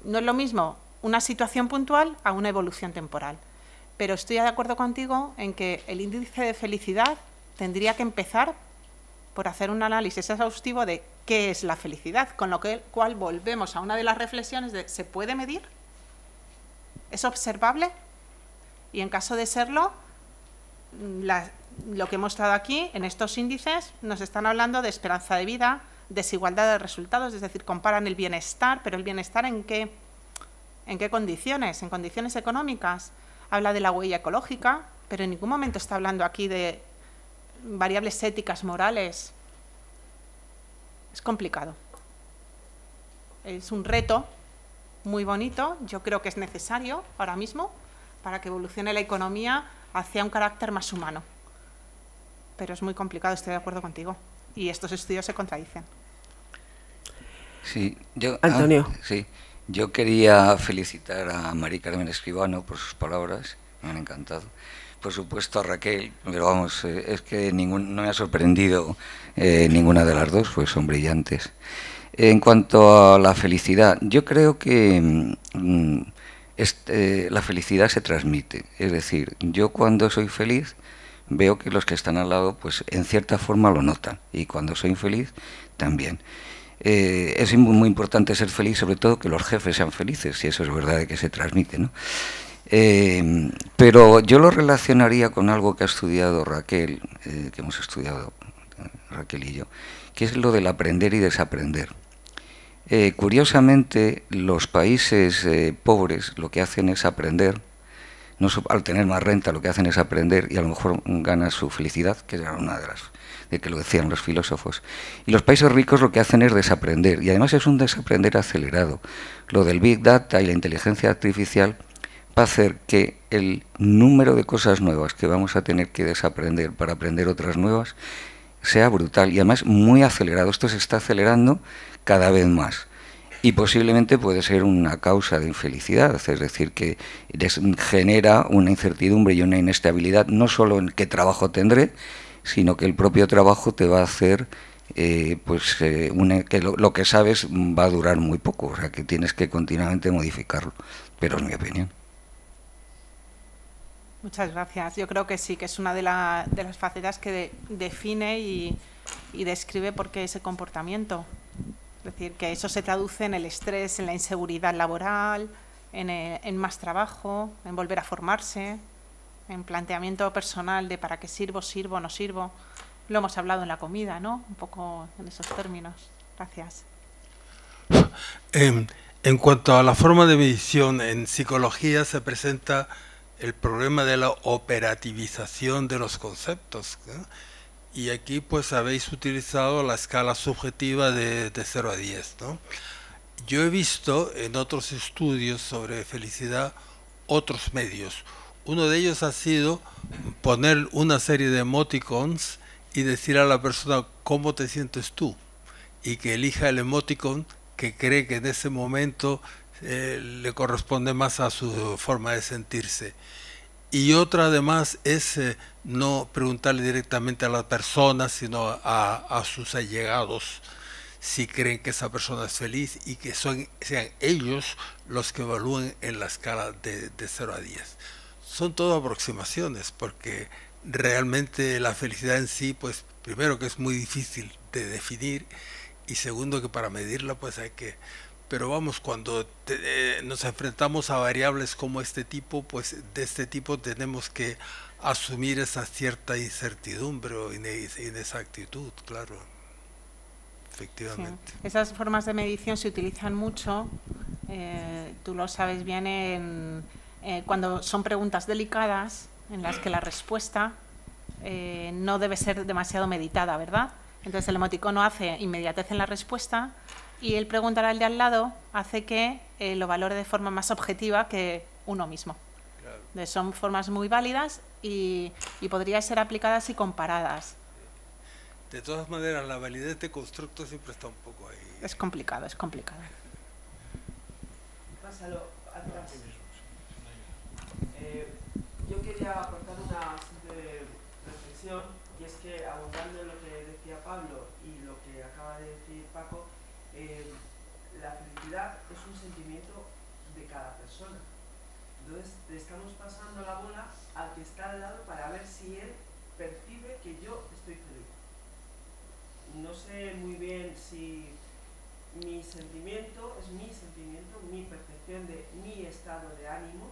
No es lo mismo una situación puntual a una evolución temporal. Pero estoy de acuerdo contigo en que el índice de felicidad tendría que empezar por hacer un análisis exhaustivo de qué es la felicidad, con lo cual volvemos a una de las reflexiones de ¿se puede medir? ¿Es observable? Y en caso de serlo, lo que hemos dado aquí, en estos índices, nos están hablando de esperanza de vida, desigualdad de resultados, es decir, comparan el bienestar, pero el bienestar ¿en qué condiciones? En condiciones económicas. Habla de la huella ecológica, pero en ningún momento está hablando aquí de variables éticas, morales. Es complicado. Es un reto muy bonito, yo creo que es necesario ahora mismo para que evolucione la economía hacia un carácter más humano. Pero es muy complicado, estoy de acuerdo contigo. Y estos estudios se contradicen. Sí, Antonio. Sí, yo quería felicitar a Mari Carmen Escribano por sus palabras, me han encantado. por supuesto, a Raquel, pero vamos, es que no me ha sorprendido ninguna de las dos, pues son brillantes. En cuanto a la felicidad, yo creo que la felicidad se transmite. Es decir, yo cuando soy feliz veo que los que están al lado, pues en cierta forma lo notan, y cuando soy infeliz también. Es muy importante ser feliz, sobre todo que los jefes sean felices, si eso es verdad de que se transmite, ¿no? Pero yo lo relacionaría con algo que ha estudiado Raquel, que hemos estudiado Raquel y yo, que es lo del aprender y desaprender. Curiosamente, los países pobres lo que hacen es aprender, no, al tener más renta lo que hacen es aprender y a lo mejor ganan su felicidad, que era una de las de que lo decían los filósofos. Y los países ricos lo que hacen es desaprender, y además es un desaprender acelerado. Lo del Big Data y la inteligencia artificial va a hacer que el número de cosas nuevas que vamos a tener que desaprender para aprender otras nuevas sea brutal y además muy acelerado. Esto se está acelerando cada vez más y posiblemente puede ser una causa de infelicidad, es decir, que genera una incertidumbre y una inestabilidad no solo en qué trabajo tendré, sino que el propio trabajo te va a hacer que lo que sabes va a durar muy poco, o sea que tienes que continuamente modificarlo, pero es mi opinión. Muchas gracias. Yo creo que sí, que es una de las facetas que define y describe por qué ese comportamiento. Es decir, que eso se traduce en el estrés, en la inseguridad laboral, en más trabajo, en volver a formarse, en planteamiento personal de para qué sirvo, no sirvo. Lo hemos hablado en la comida, ¿no? Un poco en esos términos. Gracias. En cuanto a la forma de medición, en psicología se presenta el problema de la operativización de los conceptos, ¿no? Y aquí pues habéis utilizado la escala subjetiva de 0 a 10, ¿no? Yo he visto en otros estudios sobre felicidad otros medios. Uno de ellos ha sido poner una serie de emoticons y decir a la persona cómo te sientes tú y que elija el emoticon que cree que en ese momento le corresponde más a su forma de sentirse. Y otra además es no preguntarle directamente a la persona, sino a sus allegados si creen que esa persona es feliz y que sean ellos los que evalúen en la escala de 0 a 10. Son todo aproximaciones, porque realmente la felicidad en sí, pues primero que es muy difícil de definir y segundo que para medirla pues hay que... Pero vamos, cuando nos enfrentamos a variables como este tipo, pues de este tipo tenemos que asumir esa cierta incertidumbre o inexactitud, claro, efectivamente. Sí. Esas formas de medición se utilizan mucho, tú lo sabes bien, cuando son preguntas delicadas en las que la respuesta no debe ser demasiado meditada, ¿verdad? Entonces el emoticono hace inmediatez en la respuesta y el preguntar al de al lado hace que lo valore de forma más objetiva que uno mismo. Claro. Entonces, son formas muy válidas y podrían ser aplicadas y comparadas. De todas maneras, la validez de constructo siempre está un poco ahí. Es complicado, es complicado. Pásalo atrás. Yo quería aportar una simple reflexión, y es que abundando en lo que decía Pablo y lo que acaba de decir Paco, la felicidad es un sentimiento de cada persona. Entonces le estamos pasando la bola al que está al lado para ver si él percibe que yo estoy feliz. No sé muy bien si mi sentimiento es mi percepción de mi estado de ánimo,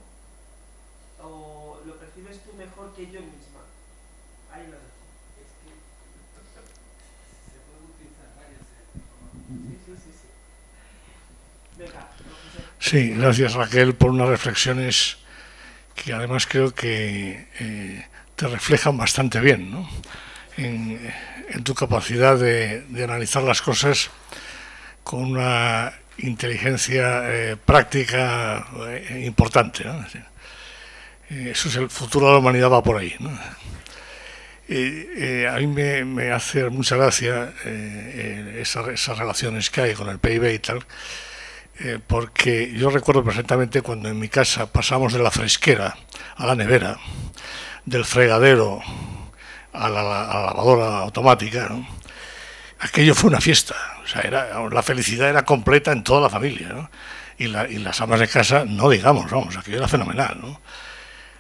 o lo percibes tú mejor que yo misma. Ahí lo dejo. Es que se puede utilizar varias formas. Sí. Venga, profesor. Sí, gracias Raquel por unas reflexiones que además creo que te reflejan bastante bien, ¿no? En tu capacidad de analizar las cosas con una inteligencia práctica importante, ¿no? Eso es el futuro de la humanidad, va por ahí, ¿no? A mí me hace mucha gracia esas relaciones que hay con el PIB y tal, porque yo recuerdo perfectamente cuando en mi casa pasamos de la fresquera a la nevera, del fregadero a la lavadora automática, ¿no? Aquello fue una fiesta. O sea, la felicidad era completa en toda la familia, ¿no? Y las amas de casa, no digamos, vamos, aquello era fenomenal, ¿no?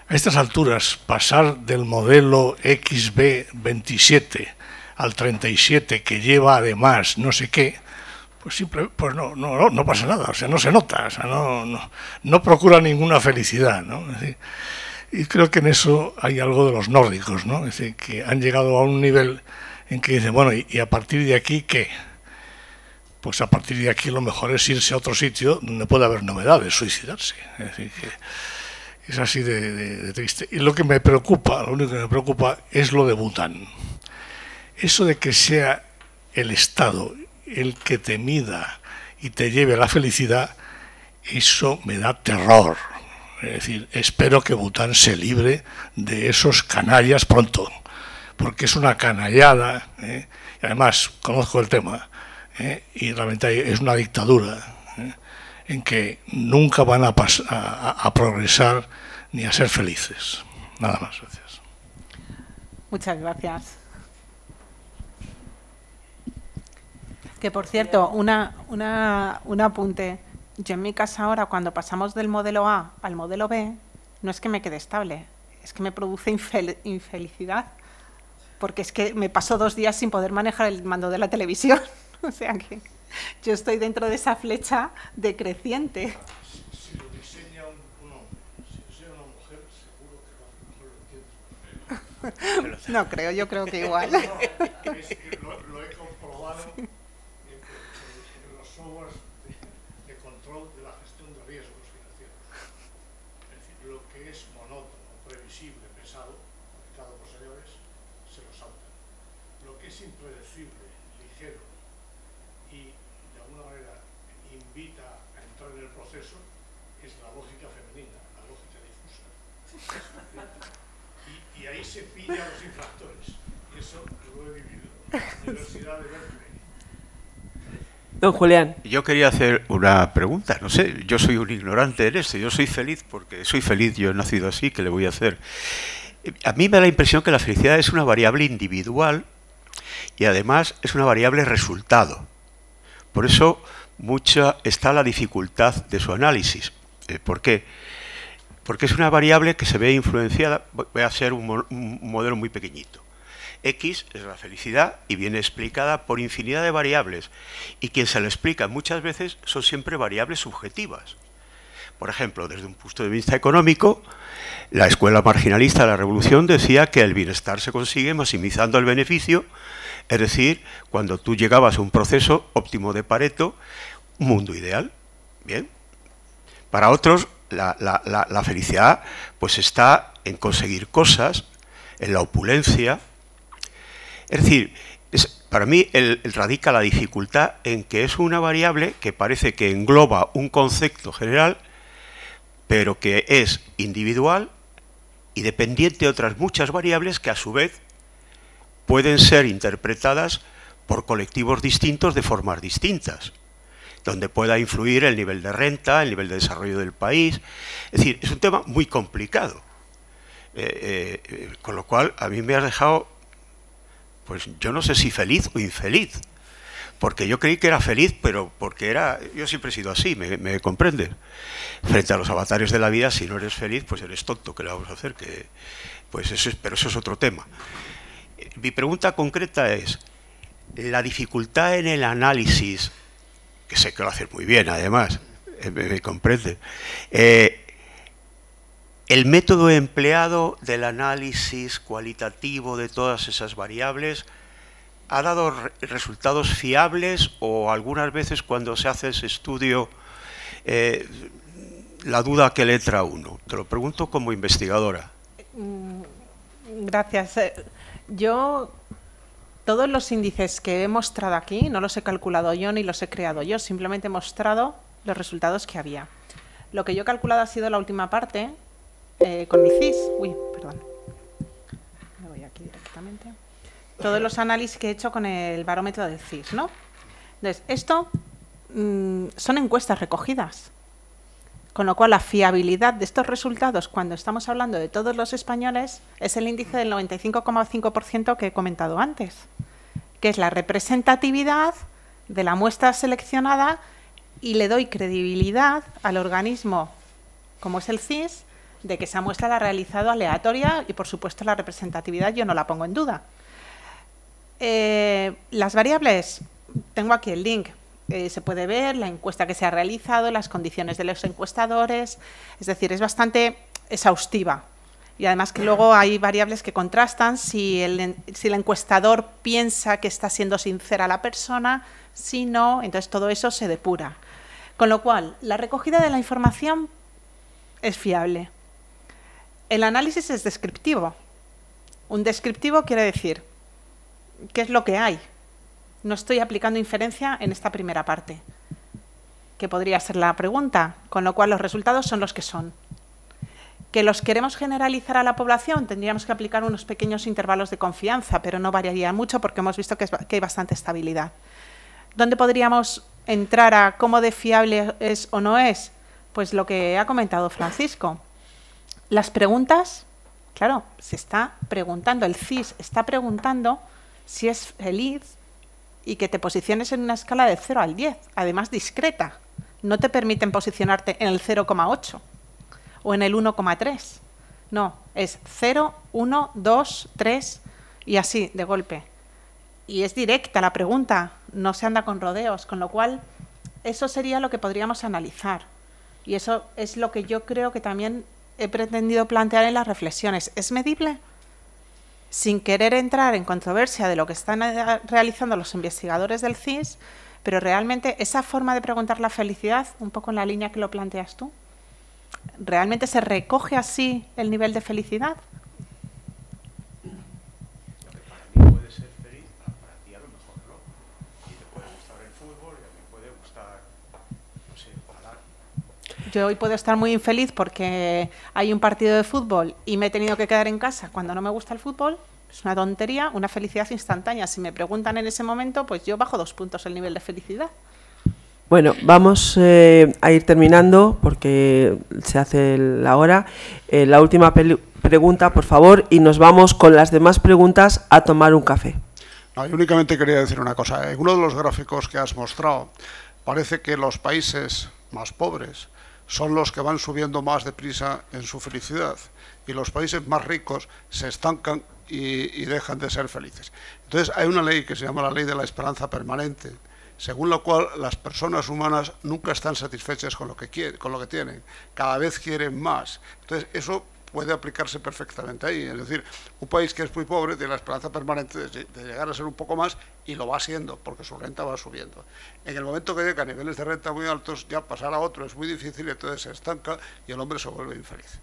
A estas alturas, pasar del modelo XB27 al 37, que lleva además no sé qué, pues no pasa nada, o sea, no se nota, o sea, no procura ninguna felicidad, ¿no? Es decir, y creo que en eso hay algo de los nórdicos, ¿no? Es decir, que han llegado a un nivel en que dicen, bueno, ¿y a partir de aquí qué? Pues a partir de aquí lo mejor es irse a otro sitio donde pueda haber novedades, suicidarse. Es decir, que es así de triste. Y lo único que me preocupa es lo de Bután. Eso de que sea el Estado el que te mida y te lleve a la felicidad, eso me da terror. Es decir, espero que Bután se libre de esos canallas pronto, porque es una canallada, y además conozco el tema, y realmente es una dictadura, en que nunca van a progresar ni a ser felices. Nada más, gracias. Muchas gracias. Que por cierto, un apunte. Yo en mi casa ahora, cuando pasamos del modelo A al modelo B, no es que me quede estable, es que me produce infelicidad, porque es que me paso 2 días sin poder manejar el mando de la televisión. O sea que yo estoy dentro de esa flecha decreciente. Si lo diseña un hombre, si lo diseña una mujer, seguro que lo entiendes. No creo, yo creo que igual. Lo he comprobado en los softwares de control de la gestión de riesgos financieros. Es decir, lo que es monótono, previsible, pesado, aplicado por señores, se lo saltan. Lo que es impredecible, ligero y de alguna manera invita a entrar en el proceso es la lógica femenina, la lógica difusa. Y ahí se pillan los infractores. Y eso lo he vivido en la Universidad de Berkeley. Don Julián. Yo quería hacer una pregunta, no sé, yo soy un ignorante en esto, yo soy feliz porque soy feliz, yo he nacido así, ¿qué le voy a hacer? A mí me da la impresión que la felicidad es una variable individual y además es una variable resultado. Por eso mucha está la dificultad de su análisis. ¿Por qué? Porque es una variable que se ve influenciada, voy a hacer un modelo muy pequeñito. X es la felicidad y viene explicada por infinidad de variables. Y quien se lo explica muchas veces son siempre variables subjetivas. Por ejemplo, desde un punto de vista económico, la escuela marginalista de la Revolución decía que el bienestar se consigue maximizando el beneficio, es decir, cuando tú llegabas a un proceso óptimo de Pareto, un mundo ideal. Bien. Para otros, la felicidad pues está en conseguir cosas, en la opulencia. Es decir, para mí radica la dificultad en que es una variable que parece que engloba un concepto general, pero que es individual y dependiente de otras muchas variables que a su vez pueden ser interpretadas por colectivos distintos de formas distintas, donde pueda influir el nivel de renta, el nivel de desarrollo del país. Es decir, es un tema muy complicado, con lo cual a mí me has dejado, pues yo no sé si feliz o infeliz, porque yo creí que era feliz, pero porque yo siempre he sido así, me comprendes. Frente a los avatares de la vida, si no eres feliz, pues eres tonto, ¿qué le vamos a hacer? Pero eso es otro tema. Mi pregunta concreta es, la dificultad en el análisis, que sé que lo haces muy bien además, me comprende, el método empleado del análisis cualitativo de todas esas variables ha dado resultados fiables o algunas veces cuando se hace ese estudio la duda que le entra a uno. Te lo pregunto como investigadora. Gracias. Yo, todos los índices que he mostrado aquí, no los he calculado yo ni los he creado yo, simplemente he mostrado los resultados que había. Lo que yo he calculado ha sido la última parte, con el CIS. Uy, perdón. Me voy aquí directamente. Todos los análisis que he hecho con el barómetro del CIS, ¿no? Entonces, esto son encuestas recogidas. Con lo cual, la fiabilidad de estos resultados, cuando estamos hablando de todos los españoles, es el índice del 95,5% que he comentado antes, que es la representatividad de la muestra seleccionada, y le doy credibilidad al organismo, como es el CIS, de que esa muestra la ha realizado aleatoria, y, por supuesto, la representatividad yo no la pongo en duda. Las variables, tengo aquí el link. Se puede ver la encuesta que se ha realizado, las condiciones de los encuestadores, es decir, es bastante exhaustiva. Y además que luego hay variables que contrastan si el encuestador piensa que está siendo sincera la persona, si no, entonces todo eso se depura. Con lo cual, la recogida de la información es fiable. El análisis es descriptivo. Un descriptivo quiere decir qué es lo que hay. No estoy aplicando inferencia en esta primera parte, que podría ser la pregunta, con lo cual los resultados son los que son. ¿Que los queremos generalizar a la población? Tendríamos que aplicar unos pequeños intervalos de confianza, pero no variaría mucho porque hemos visto que hay bastante estabilidad. ¿Dónde podríamos entrar a cómo de fiable es o no es? Pues lo que ha comentado Francisco. Las preguntas, claro, se está preguntando, el CIS está preguntando si es feliz y que te posiciones en una escala de 0 al 10, además discreta. No te permiten posicionarte en el 0,8 o en el 1,3. No, es 0, 1, 2, 3 y así, de golpe. Y es directa la pregunta, no se anda con rodeos, con lo cual eso sería lo que podríamos analizar. Y eso es lo que yo creo que también he pretendido plantear en las reflexiones. ¿Es medible? Sin querer entrar en controversia de lo que están realizando los investigadores del CIS, pero realmente esa forma de preguntar la felicidad, un poco en la línea que lo planteas tú, ¿realmente se recoge así el nivel de felicidad? Para mí puede ser feliz, para ti a lo mejor no. Y te puede gustar el fútbol, y a mí puede gustar, no sé, hablar. Yo hoy puedo estar muy infeliz porque hay un partido de fútbol y me he tenido que quedar en casa cuando no me gusta el fútbol. Es una tontería, una felicidad instantánea. Si me preguntan en ese momento, pues yo bajo 2 puntos el nivel de felicidad. Bueno, vamos a ir terminando porque se hace la hora. La última pregunta, por favor, y nos vamos con las demás preguntas a tomar un café. No, yo únicamente quería decir una cosa. En uno de los gráficos que has mostrado, parece que los países más pobres son los que van subiendo más deprisa en su felicidad y los países más ricos se estancan y dejan de ser felices. Entonces hay una ley que se llama la ley de la esperanza permanente, según la cual las personas humanas nunca están satisfechas con lo que tienen, cada vez quieren más. Entonces eso puede aplicarse perfectamente ahí, es decir, un país que es muy pobre tiene la esperanza permanente de llegar a ser un poco más y lo va siendo, porque su renta va subiendo. En el momento que llega a niveles de renta muy altos, ya pasar a otro es muy difícil y entonces se estanca y el hombre se vuelve infeliz.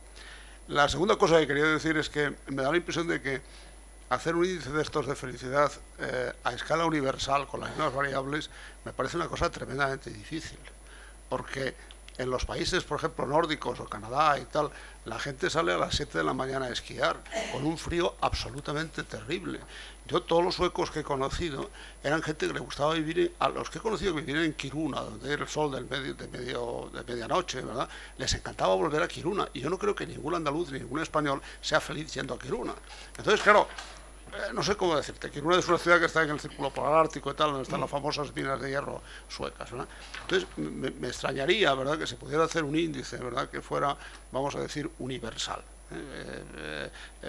La segunda cosa que quería decir es que me da la impresión de que hacer un índice de estos de felicidad a escala universal con las mismas variables me parece una cosa tremendamente difícil, porque en los países, por ejemplo, nórdicos o Canadá y tal, la gente sale a las 7 de la mañana a esquiar con un frío absolutamente terrible. Yo todos los suecos que he conocido eran gente que le gustaba vivir, a los que he conocido que vivían en Kiruna, donde era el sol de medianoche, ¿verdad? Les encantaba volver a Kiruna, y yo no creo que ningún andaluz ni ningún español sea feliz yendo a Kiruna. Entonces, claro, no sé cómo decirte, Kiruna es una ciudad que está en el Círculo Polar Ártico y tal, donde están las famosas minas de hierro suecas, ¿verdad? Entonces, me extrañaría, ¿verdad?, que se pudiera hacer un índice, ¿verdad?, que fuera, vamos a decir, universal.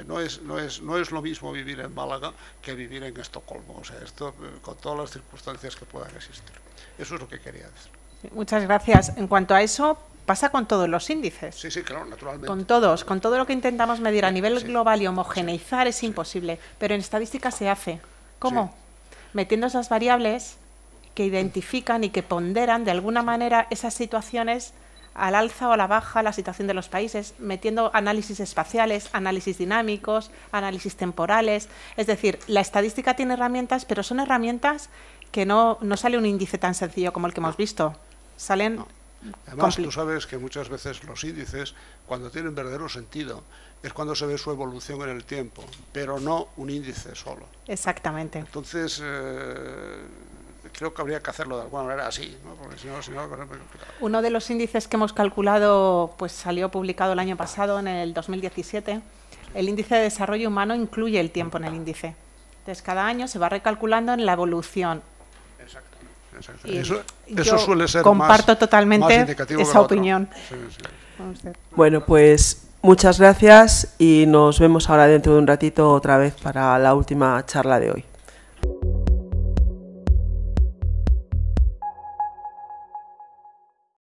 No es lo mismo vivir en Málaga que vivir en Estocolmo, o sea, esto con todas las circunstancias que puedan existir. Eso es lo que quería decir. Muchas gracias. En cuanto a eso, pasa con todos los índices. Sí, sí, claro, naturalmente. Con todos, con todo lo que intentamos medir a nivel global y homogeneizar es imposible, pero en estadística se hace. ¿Cómo? Sí. Metiendo esas variables que identifican y que ponderan de alguna manera esas situaciones al alza o a la baja, la situación de los países, metiendo análisis espaciales, análisis dinámicos, análisis temporales. Es decir, la estadística tiene herramientas, pero son herramientas que no sale un índice tan sencillo como el que hemos visto. Salen... No. Además, tú sabes que muchas veces los índices, cuando tienen verdadero sentido, es cuando se ve su evolución en el tiempo, pero no un índice solo. Exactamente. Entonces, creo que habría que hacerlo de alguna manera así, ¿no? Porque si no es muy complicado. Uno de los índices que hemos calculado, pues salió publicado el año pasado, en el 2017. El índice de desarrollo humano incluye el tiempo en el índice. Entonces, cada año se va recalculando en la evolución. Exacto. Y Eso suele ser comparto más totalmente indicativo que esa lo otro. opinión. Sí. Bueno, pues muchas gracias y nos vemos ahora dentro de un ratito otra vez para la última charla de hoy.